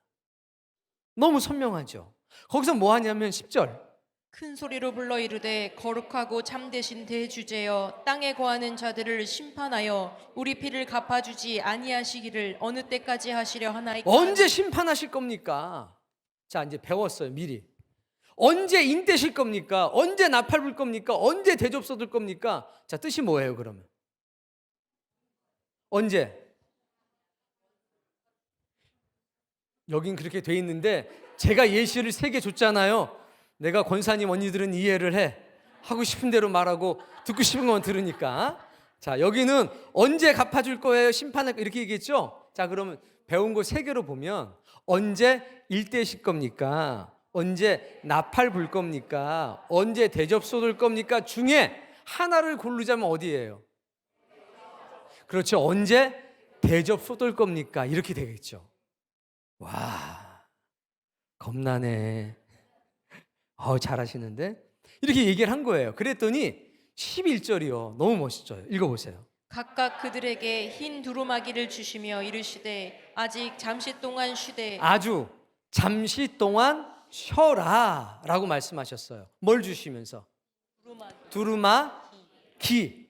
너무 선명하죠. 거기서 뭐 하냐면 10절. 큰 소리로 불러 이르되 거룩하고 참되신 대주제여 땅에 거하는 자들을 심판하여 우리 피를 갚아주지 아니하시기를 어느 때까지 하시려 하나이까. 언제 심판하실 겁니까? 자, 이제 배웠어요. 미리. 언제 인 떼실 겁니까? 언제 나팔 불 겁니까? 언제 대접 쏟을 겁니까? 자, 뜻이 뭐예요, 그러면? 언제? 여긴 그렇게 돼 있는데 제가 예시를 3개 줬잖아요. 내가 권사님 언니들은 이해를 해. 하고 싶은 대로 말하고 듣고 싶은 것만 들으니까. 자, 여기는 언제 갚아줄 거예요? 심판할 이렇게 얘기했죠? 자, 그러면 배운 거 3개로 보면 언제 일대실 겁니까? 언제 나팔 불 겁니까? 언제 대접 쏟을 겁니까? 중에 하나를 고르자면 어디예요? 그렇죠. 언제 대접 쏟을 겁니까? 이렇게 되겠죠. 와, 겁나네. 잘하시는데? 이렇게 얘기를 한 거예요. 그랬더니 11절이요. 너무 멋있죠. 읽어보세요. 각각 그들에게 흰 두루마기를 주시며 이르시되 아직 잠시 동안 쉬되 아주 잠시 동안 쉬어라 라고 말씀하셨어요. 뭘 주시면서? 두루마기.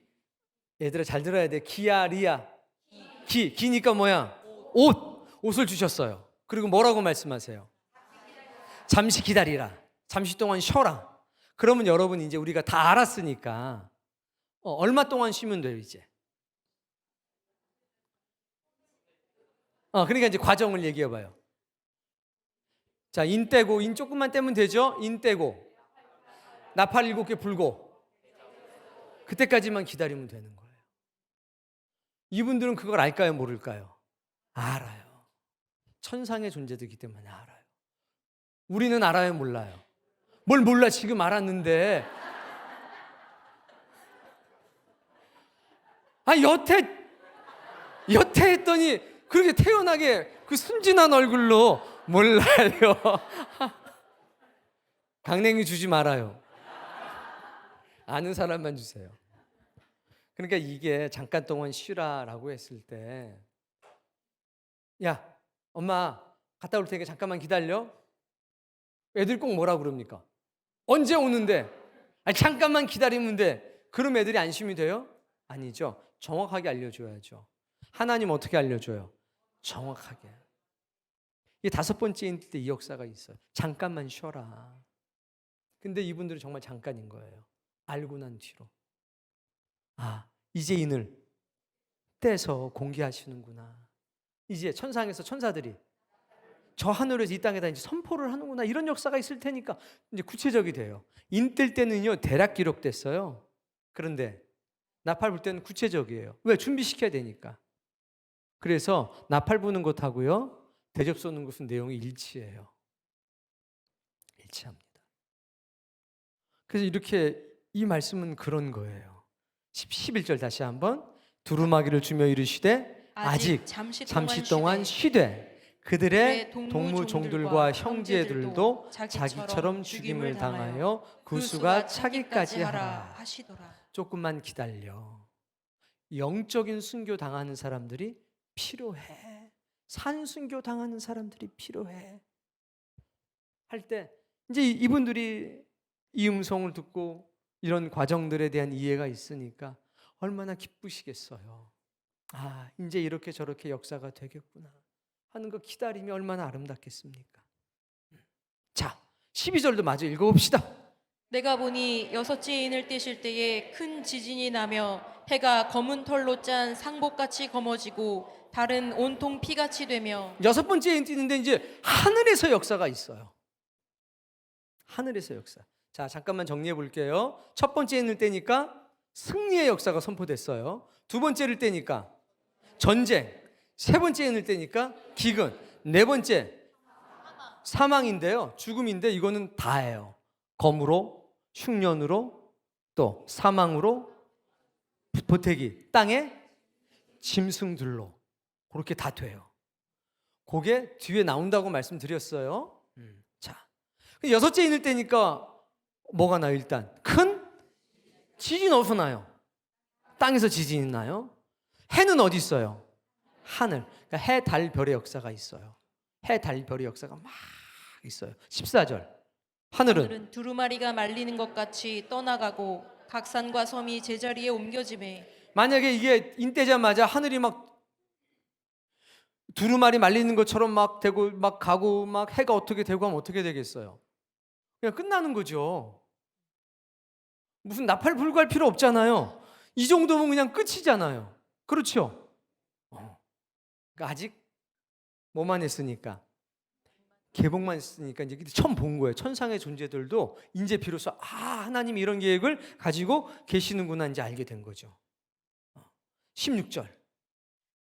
얘들아 잘 들어야 돼. 기야 리야. 기니까 뭐야? 옷을 주셨어요. 그리고 뭐라고 말씀하세요? 잠시 기다리라. 잠시 동안 쉬어라. 그러면 여러분 이제 우리가 다 알았으니까 얼마 동안 쉬면 돼요 이제? 그러니까 이제 과정을 얘기해 봐요. 자, 인 떼고, 인 조금만 떼면 되죠? 인 떼고, 나팔 7개 불고, 그때까지만 기다리면 되는 거예요. 이분들은 그걸 알까요? 모를까요? 알아요. 천상의 존재들이기 때문에 알아요. 우리는 알아요? 몰라요? 뭘 몰라? 지금 알았는데. 여태 했더니 그렇게 태연하게 그 순진한 얼굴로 몰라요. 강냉이 주지 말아요. 아는 사람만 주세요. 그러니까 이게 잠깐 동안 쉬라라고 했을 때, 야, 엄마 갔다 올 테니까 잠깐만 기다려. 애들 꼭 뭐라 그럽니까? 언제 오는데? 아니, 잠깐만 기다리면 돼. 그럼 애들이 안심이 돼요? 아니죠. 정확하게 알려줘야죠. 하나님 어떻게 알려줘요? 정확하게. 이 5번째인 때 이 역사가 있어요. 잠깐만 쉬어라. 근데 이분들은 정말 잠깐인 거예요. 알고 난 뒤로. 이제 인을 떼서 공개하시는구나. 이제 천상에서 천사들이 저 하늘에서 이 땅에다 이제 선포를 하는구나. 이런 역사가 있을 테니까 이제 구체적이 돼요. 인 뜰 때는요, 대략 기록됐어요. 그런데 나팔 불 때는 구체적이에요. 왜? 준비시켜야 되니까. 그래서 나팔 부는 것하고요, 대접 쏘는 것은 내용이 일치해요. 일치합니다. 그래서 이렇게 이 말씀은 그런 거예요. 11절 다시 한번. 두루마기를 주며 이르시되 아직 잠시 동안 쉬되 그들의 동무 종들과 형제들도 자기처럼 죽임을 당하여 그 수가 차기까지 하라. 하시더라. 조금만 기다려. 영적인 순교 당하는 사람들이 필요해. 산순교 당하는 사람들이 필요해. 할 때 이제 이분들이 이 음성을 듣고 이런 과정들에 대한 이해가 있으니까 얼마나 기쁘시겠어요. 이제 이렇게 저렇게 역사가 되겠구나 하는 거 기다림이 얼마나 아름답겠습니까? 자, 12절도 마저 읽어봅시다. 내가 보니 6째 인을 떼실 때에 큰 지진이 나며 해가 검은 털로 짠 상복같이 검어지고 달은 온통 피같이 되며 6번째 인 뛰는데 이제 하늘에서 역사가 있어요. 하늘에서 역사. 자, 잠깐만 정리해 볼게요. 첫 번째 인을 떼니까 승리의 역사가 선포됐어요. 두 번째를 떼니까 전쟁. 세 번째 인을 떼니까 기근. 네 번째 사망인데요. 죽음인데 이거는 다예요. 검으로, 흉년으로, 또 사망으로, 보태기, 땅에 짐승들로 그렇게 다 돼요. 그게 뒤에 나온다고 말씀드렸어요. 자, 6째 인을 떼니까 뭐가 나요? 일단 큰 지진 어디서 나요? 땅에서 지진이 나요. 해는 어디 있어요? 하늘. 그러니까 해, 달, 별의 역사가 있어요. 해, 달, 별의 역사가 막 있어요. 14절. 하늘은 두루마리가 말리는 것 같이 떠나가고 각 산과 섬이 제자리에 옮겨지매. 만약에 이게 인 떼자마자 하늘이 막 두루마리 말리는 것처럼 막 되고 막 가고 막 해가 어떻게 되고 하면 어떻게 되겠어요? 그냥 끝나는 거죠. 무슨 나팔 불고 할 필요 없잖아요. 이 정도면 그냥 끝이잖아요. 그렇죠? 그러니까 아직 뭐만 했으니까? 개봉만 했으니까 이제 처음 본 거예요. 천상의 존재들도 이제 비로소 하나님이 이런 계획을 가지고 계시는구나 이제 알게 된 거죠. 16절.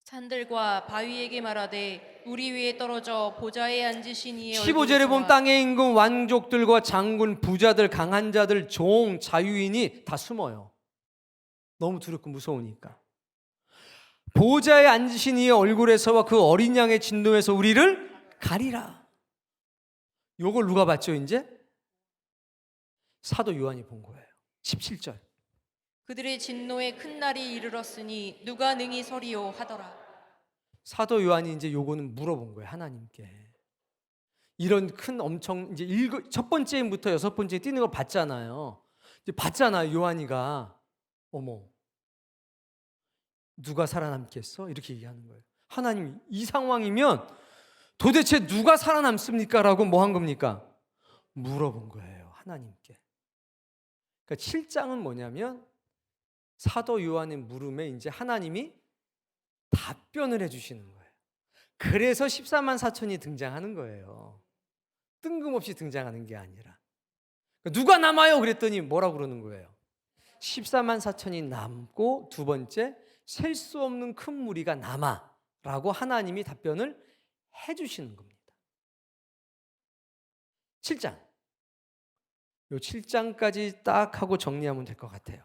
산들과 바위에게 말하되 우리 위에 떨어져 보좌에 앉으신 이의 15절에 보면 땅의 임금, 왕족들과 장군, 부자들, 강한 자들, 종, 자유인이 다 숨어요. 너무 두렵고 무서우니까. 보좌에 앉으신 이의 얼굴에서와 그 어린 양의 진노에서 우리를 가리라. 요걸 누가 봤죠 이제? 사도 요한이 본 거예요. 17절. 그들의 진노에 큰 날이 이르렀으니 누가 능히 서리요 하더라. 사도 요한이 이제 요거는 물어본 거예요. 하나님께. 이런 큰 엄청 이제 첫 번째부터 6번째 뛰는 걸 봤잖아요. 이제 봤잖아요. 요한이가 어머 누가 살아남겠어? 이렇게 얘기하는 거예요. 하나님 이 상황이면 도대체 누가 살아남습니까? 라고 뭐 한 겁니까? 물어본 거예요. 하나님께. 그러니까 7장은 뭐냐면 사도 요한의 물음에 이제 하나님이 답변을 해주시는 거예요. 그래서 14만 4천이 등장하는 거예요. 뜬금없이 등장하는 게 아니라. 누가 남아요? 그랬더니 뭐라고 그러는 거예요? 14만 4천이 남고 두 번째, 셀 수 없는 큰 무리가 남아 라고 하나님이 답변을 해주시는 겁니다. 7장. 요 7장까지 딱 하고 정리하면 될 것 같아요.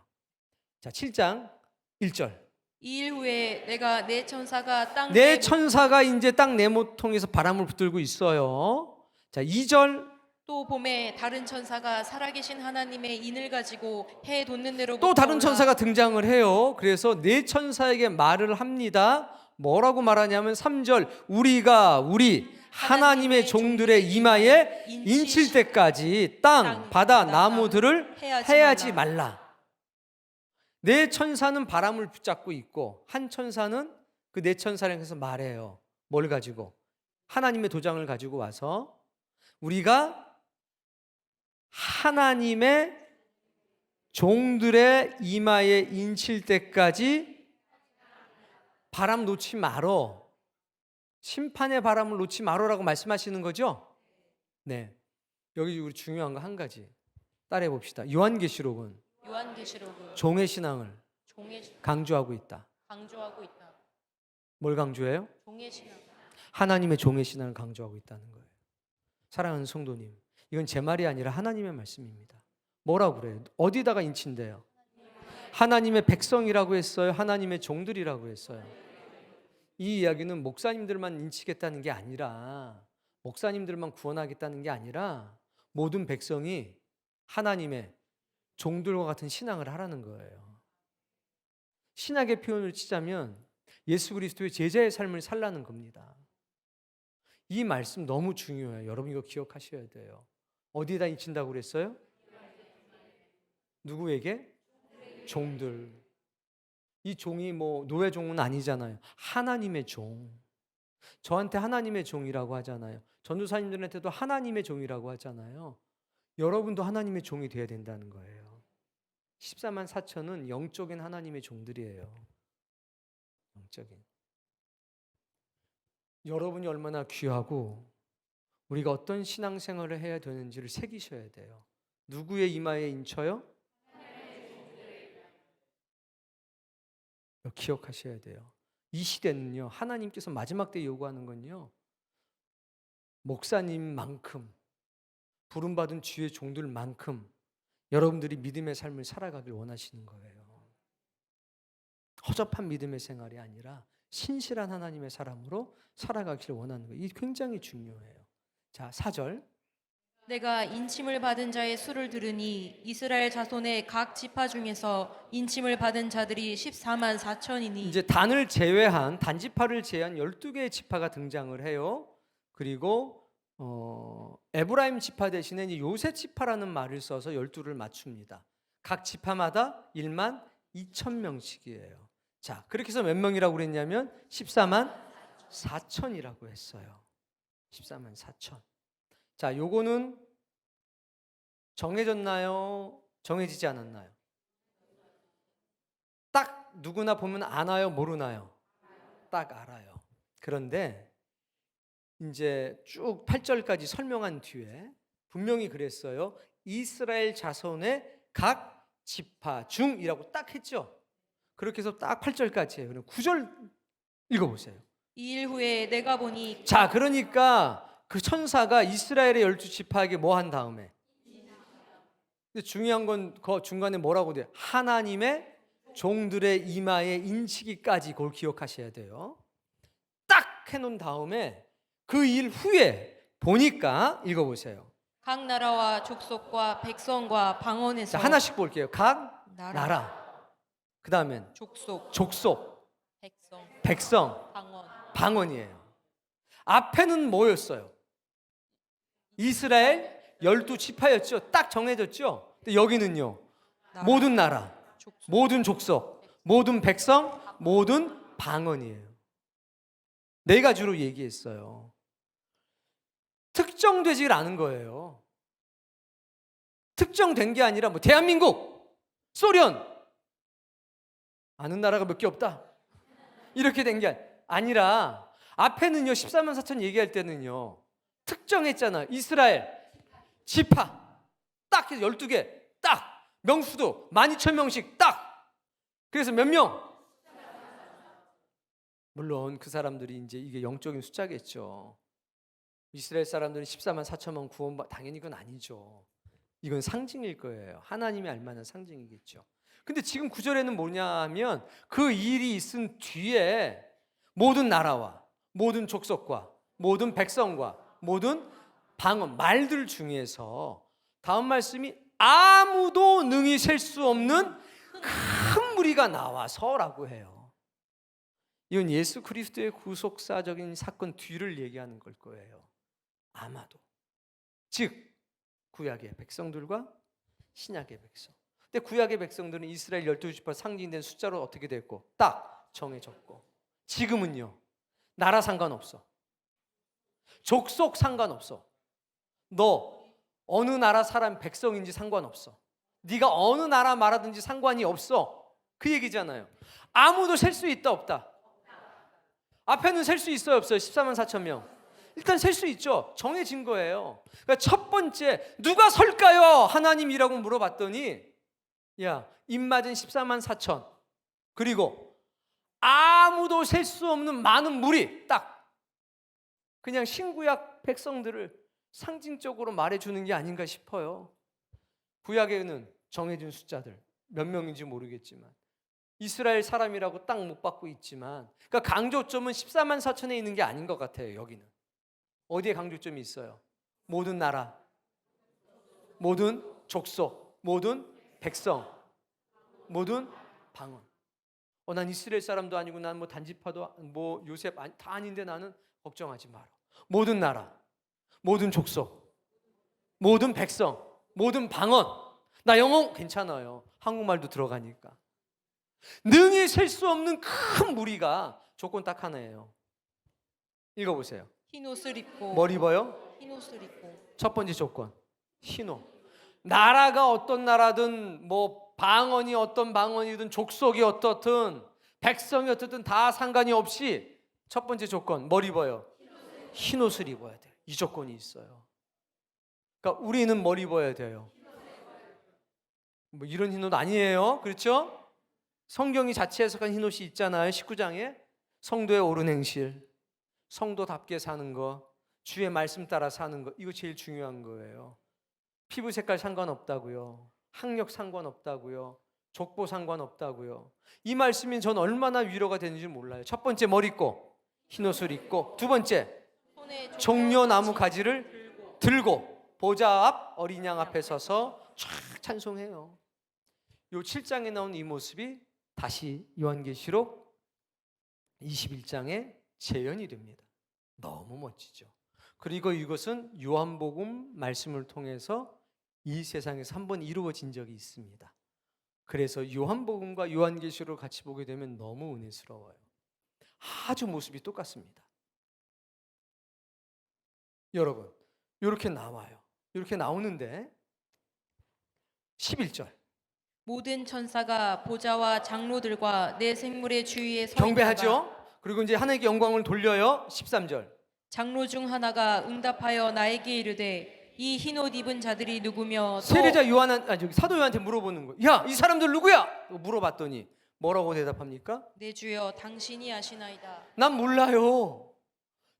자, 7장 1절. 이 일 후에 내가 내 천사가 땅 내 내 천사가 이제 딱 네모통에서 바람을 붙들고 있어요. 자, 2절. 또 봄에 다른 천사가 살아계신 하나님의 인을 가지고 해 돋는 대로 또 다른 천사가 등장을 해요. 그래서 네 천사에게 말을 합니다. 뭐라고 말하냐면 3절, 우리 하나님의 종들의 이마에 인칠 때까지 땅, 바다, 나무들을 해하지 말라. 네 천사는 바람을 붙잡고 있고 한 천사는 그 네 천사를 해서 말해요. 뭘 가지고? 하나님의 도장을 가지고 와서 우리가 하나님의 종들의 이마에 인칠 때까지 바람 놓지 말어. 심판의 바람을 놓지 말어라고 말씀하시는 거죠? 네. 여기 우리 중요한 거 한 가지 따라해 봅시다. 요한계시록은 요한계시록은 종의 신앙을 종의 신앙 강조하고 있다. 강조하고 있다. 뭘 강조해요? 종의 신앙. 하나님의 종의 신앙을 강조하고 있다는 거예요. 사랑하는 성도님, 이건 제 말이 아니라 하나님의 말씀입니다. 뭐라고 그래요? 어디다가 인친대요? 하나님의 백성이라고 했어요? 하나님의 종들이라고 했어요? 이 이야기는 목사님들만 인치겠다는 게 아니라, 목사님들만 구원하겠다는 게 아니라 모든 백성이 하나님의 종들과 같은 신앙을 하라는 거예요. 신학의 표현을 치자면 예수 그리스도의 제자의 삶을 살라는 겁니다. 이 말씀 너무 중요해요. 여러분 이거 기억하셔야 돼요. 어디에다 인친다고 그랬어요? 누구에게? 종들. 이 종이 뭐 노예 종은 아니잖아요. 하나님의 종. 저한테 하나님의 종이라고 하잖아요. 전도사님들한테도 하나님의 종이라고 하잖아요. 여러분도 하나님의 종이 되어야 된다는 거예요. 14만 4천은 영적인 하나님의 종들이에요. 영적인. 여러분이 얼마나 귀하고 우리가 어떤 신앙생활을 해야 되는지를 새기셔야 돼요. 누구의 이마에 인쳐요? 기억하셔야 돼요. 이 시대는요, 하나님께서 마지막 때 요구하는 건요, 목사님만큼 부름받은 주의 종들만큼 여러분들이 믿음의 삶을 살아가길 원하시는 거예요. 허접한 믿음의 생활이 아니라 신실한 하나님의 사람으로 살아가기를 원하는 거예요. 이게 굉장히 중요해요. 자, 4절. 내가 인침을 받은 자의 수를 들으니 이스라엘 자손의 각 지파 중에서 인침을 받은 자들이 14만 4천이니 이제 단을 제외한 단지파를 제외한 12개의 지파가 등장을 해요. 그리고 에브라임 지파 대신에 이제 요셉 지파라는 말을 써서 12를 맞춥니다. 각 지파마다 1만 2천 명씩이에요. 자, 그렇게 해서 몇 명이라고 그랬냐면 14만 4천이라고 했어요. 14만 4천. 자, 요거는 정해졌나요? 정해지지 않았나요? 딱 누구나 보면 아나요? 모르나요? 딱 알아요. 그런데 이제 쭉 8절까지 설명한 뒤에 분명히 그랬어요. 이스라엘 자손의 각 지파 중이라고 딱 했죠. 그렇게 해서 딱 8절까지 해요. 그럼 9절 읽어보세요. 이 일 후에 내가 보니 자, 그러니까 그 천사가 이스라엘의 12지파에게 뭐 한 다음에, 근데 중요한 건 그 중간에 뭐라고 돼요? 하나님의 종들의 이마에 인치기까지 그걸 기억하셔야 돼요. 딱 해놓은 다음에 그 일 후에 보니까 읽어보세요. 각 나라와 족속과 백성과 방언에서 자, 하나씩 볼게요. 각 나라. 그 다음엔 족속, 백성, 방언이에요. 앞에는 뭐였어요? 이스라엘 12지파였죠. 딱 정해졌죠. 근데 여기는요, 모든 나라, 모든 족속, 모든 백성, 모든 방언이에요. 네 가지로 얘기했어요. 특정되지 않은 거예요. 특정된 게 아니라 뭐 대한민국, 소련, 아는 나라가 몇 개 없다, 이렇게 된 게 아니라 앞에는요 14만 4천 얘기할 때는요 특정했잖아요. 이스라엘 지파 딱 해서 12개 딱, 명수도 12,000명씩 딱. 그래서 몇 명? 물론 그 사람들이 이제 이게 영적인 숫자겠죠. 이스라엘 사람들은 14만 4천만 구원받, 당연히 그건 아니죠. 이건 상징일 거예요. 하나님이 알만한 상징이겠죠. 근데 지금 구절에는 뭐냐면 그 일이 있은 뒤에 모든 나라와 모든 족속과 모든 백성과 모든 방언, 말들 중에서 다음 말씀이 아무도 능히 셀 수 없는 큰 무리가 나와서라고 해요. 이건 예수 그리스도의 구속사적인 사건 뒤를 얘기하는 걸 거예요. 아마도. 즉 구약의 백성들과 신약의 백성. 근데 구약의 백성들은 이스라엘 12지파 상징된 숫자로 어떻게 됐고 딱 정해졌고, 지금은요 나라 상관없어, 족속 상관없어, 너 어느 나라 사람 백성인지 상관없어, 네가 어느 나라 말하든지 상관이 없어, 그 얘기잖아요. 아무도 셀 수 있다 없다? 앞에는 셀 수 있어요 없어요? 14만 4천 명 일단 셀 수 있죠. 정해진 거예요. 그러니까 첫 번째 누가 설까요? 하나님이라고 물어봤더니 야, 입맞은 14만 4천 그리고 아무도 셀 수 없는 많은 무리, 딱 그냥 신구약 백성들을 상징적으로 말해주는 게 아닌가 싶어요. 구약에는 정해진 숫자들 몇 명인지 모르겠지만 이스라엘 사람이라고 딱 못 받고 있지만, 그러니까 강조점은 14만 4천에 있는 게 아닌 것 같아요. 여기는 어디에 강조점이 있어요? 모든 나라, 모든 족속, 모든 백성, 모든 방언. 난 이스라엘 사람도 아니고 난 뭐 단지파도 뭐 요셉 다 아닌데 나는 걱정하지 마라. 모든 나라, 모든 족속, 모든 백성, 모든 방언. 나 영어 괜찮아요. 한국말도 들어가니까. 능히 셀 수 없는 큰 무리가 조건 딱 하나예요. 읽어보세요. 흰 옷을 입고 뭘 입어요? 흰 옷을 입고 첫 번째 조건, 흰옷. 나라가 어떤 나라든 뭐 방언이 어떤 방언이든 족속이 어떻든 백성이 어떻든 다 상관이 없이 첫 번째 조건 뭘 입어요? 흰옷을 입어야 돼요. 이 조건이 있어요. 그러니까 우리는 뭘 입어야 돼요? 뭐 이런 흰옷 아니에요. 그렇죠? 성경이 자체 해석한 흰옷이 있잖아요. 19장에 성도의 옳은 행실, 성도답게 사는 거, 주의 말씀 따라 사는 거, 이거 제일 중요한 거예요. 피부 색깔 상관없다고요. 학력 상관없다고요. 족보 상관없다고요. 이 말씀이 전 얼마나 위로가 되는지 몰라요. 첫 번째 뭘 입고? 흰옷을 입고, 두 번째 손에 종려나무 가지를 들고 보좌 앞 어린 양 앞에 서서 촥 찬송해요. 요 7장에 나온 이 모습이 다시 요한계시록 21장에 재현이 됩니다. 너무 멋지죠. 그리고 이것은 요한복음 말씀을 통해서 이 세상에서 한번 이루어진 적이 있습니다. 그래서 요한복음과 요한계시록을 같이 보게 되면 너무 은혜스러워요. 아주 모습이 똑같습니다. 여러분, 이렇게 나와요. 이렇게 나오는데 11절 모든 천사가 보좌와 장로들과 내 생물의 주위에 서 있다가 경배하죠. 그리고 이제 하나님께 영광을 돌려요. 13절 장로 중 하나가 응답하여 나에게 이르되 이 흰옷 입은 자들이 누구며 또 세례자 사도 요한한테 물어보는 거예요. 야, 이 사람들 누구야? 물어봤더니 뭐라고 대답합니까? 내 주여 당신이 아시나이다. 난 몰라요.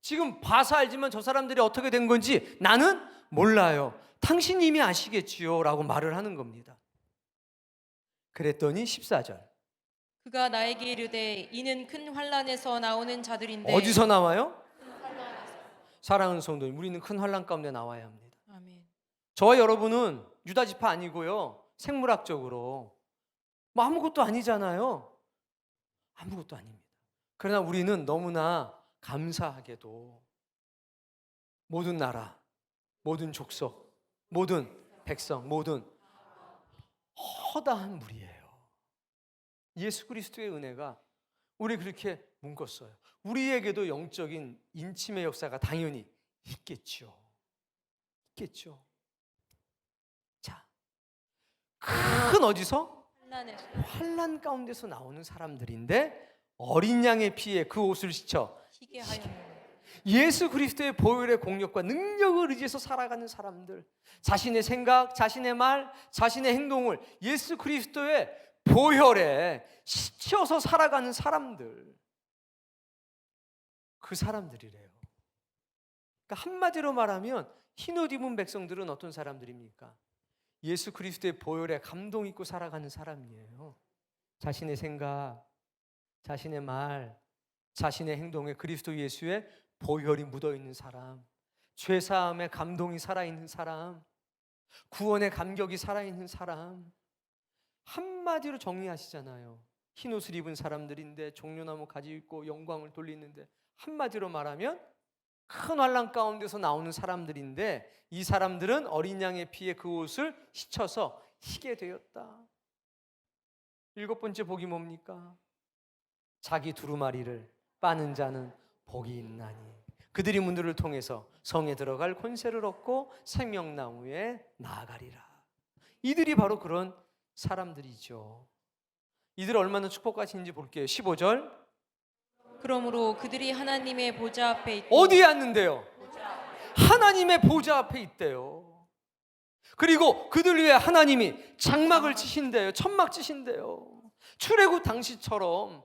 지금 봐서 알지만 저 사람들이 어떻게 된 건지 나는 몰라요. 당신 이미 아시겠지요 라고 말을 하는 겁니다. 그랬더니 14절 그가 나에게 이르되 이는 큰 환란에서 나오는 자들인데 어디서 나와요? 사랑하는 성도님, 우리는 큰 환란 가운데 나와야 합니다. 아멘. 저와 여러분은 유다 지파 아니고요, 생물학적으로 뭐 아무것도 아니잖아요. 아무것도 아닙니다. 그러나 우리는 너무나 감사하게도 모든 나라, 모든 족속, 모든 백성, 모든 허다한 무리예요. 예수 그리스도의 은혜가 우리 그렇게 묶었어요. 우리에게도 영적인 인침의 역사가 당연히 있겠죠. 있겠죠. 자, 큰 어디서? 환란에서 환란 가운데서 나오는 사람들인데 어린 양의 피에 그 옷을 씻어 희게 하였노라. 예수 그리스도의 보혈의 공력과 능력을 의지해서 살아가는 사람들, 자신의 생각, 자신의 말, 자신의 행동을 예수 그리스도의 보혈에 씻혀서 살아가는 사람들, 그 사람들이래요. 그러니까 한마디로 말하면 흰옷 입은 백성들은 어떤 사람들입니까? 예수 그리스도의 보혈에 감동 있고 살아가는 사람이에요. 자신의 생각, 자신의 말, 자신의 행동에 그리스도 예수의 보혈이 묻어있는 사람, 죄사함에 감동이 살아있는 사람, 구원의 감격이 살아있는 사람, 한마디로 정리하시잖아요. 흰옷을 입은 사람들인데 종려나무 가지 있고 영광을 돌리는데, 한마디로 말하면 큰 환난 가운데서 나오는 사람들인데, 이 사람들은 어린 양의 피에 그 옷을 씻어서 희게 되었다. 7번째 복이 뭡니까? 자기 두루마리를 빠는 자는 복이 있나니 그들이 문들을 통해서 성에 들어갈 권세를 얻고 생명나무에 나아가리라. 이들이 바로 그런 사람들이죠. 이들 얼마나 축복하신지 볼게요. 15절. 그러므로 그들이 하나님의 보좌 앞에 있고 어디에 앉는데요? 하나님의 보좌 앞에 있대요. 그리고 그들 위해 하나님이 장막을 치신대요. 천막 치신대요. 출애굽 당시처럼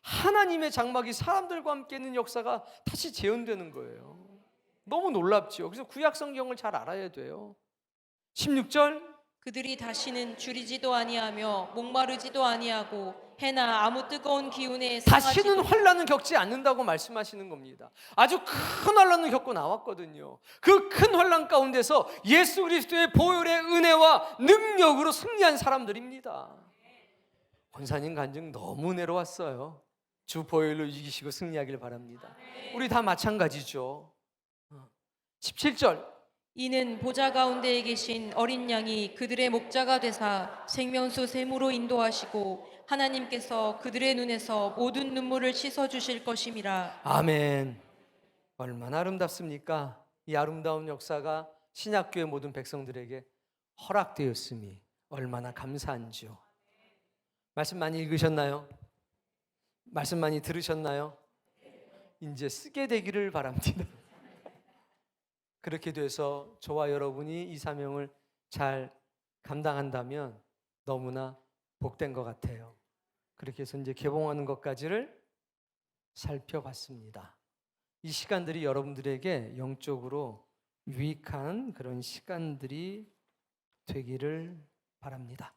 하나님의 장막이 사람들과 함께 있는 역사가 다시 재현되는 거예요. 너무 놀랍죠. 그래서 구약 성경을 잘 알아야 돼요. 16절. 그들이 다시는 줄이지도 아니하며 목마르지도 아니하고 해나 아무 뜨거운 기운에 다시는 상하지도 환난을 겪지 않는다고 말씀하시는 겁니다. 아주 큰 환난을 겪고 나왔거든요. 그 큰 환난 가운데서 예수 그리스도의 보혈의 은혜와 능력으로 승리한 사람들입니다. 권사님 간증 너무 은혜로웠어요. 주 보혈로 이기시고 승리하길 바랍니다. 우리 다 마찬가지죠. 17절. 이는 보좌 가운데에 계신 어린 양이 그들의 목자가 되사 생명수 샘으로 인도하시고 하나님께서 그들의 눈에서 모든 눈물을 씻어 주실 것임이라. 아멘. 얼마나 아름답습니까? 이 아름다운 역사가 신약교회 모든 백성들에게 허락되었음이 얼마나 감사한지요. 말씀 많이 읽으셨나요? 말씀 많이 들으셨나요? 이제 쓰게 되기를 바랍니다. 그렇게 돼서 저와 여러분이 이 사명을 잘 감당한다면 너무나 복된 것 같아요. 그렇게 해서 이제 개봉하는 것까지를 살펴봤습니다. 이 시간들이 여러분들에게 영적으로 유익한 그런 시간들이 되기를 바랍니다.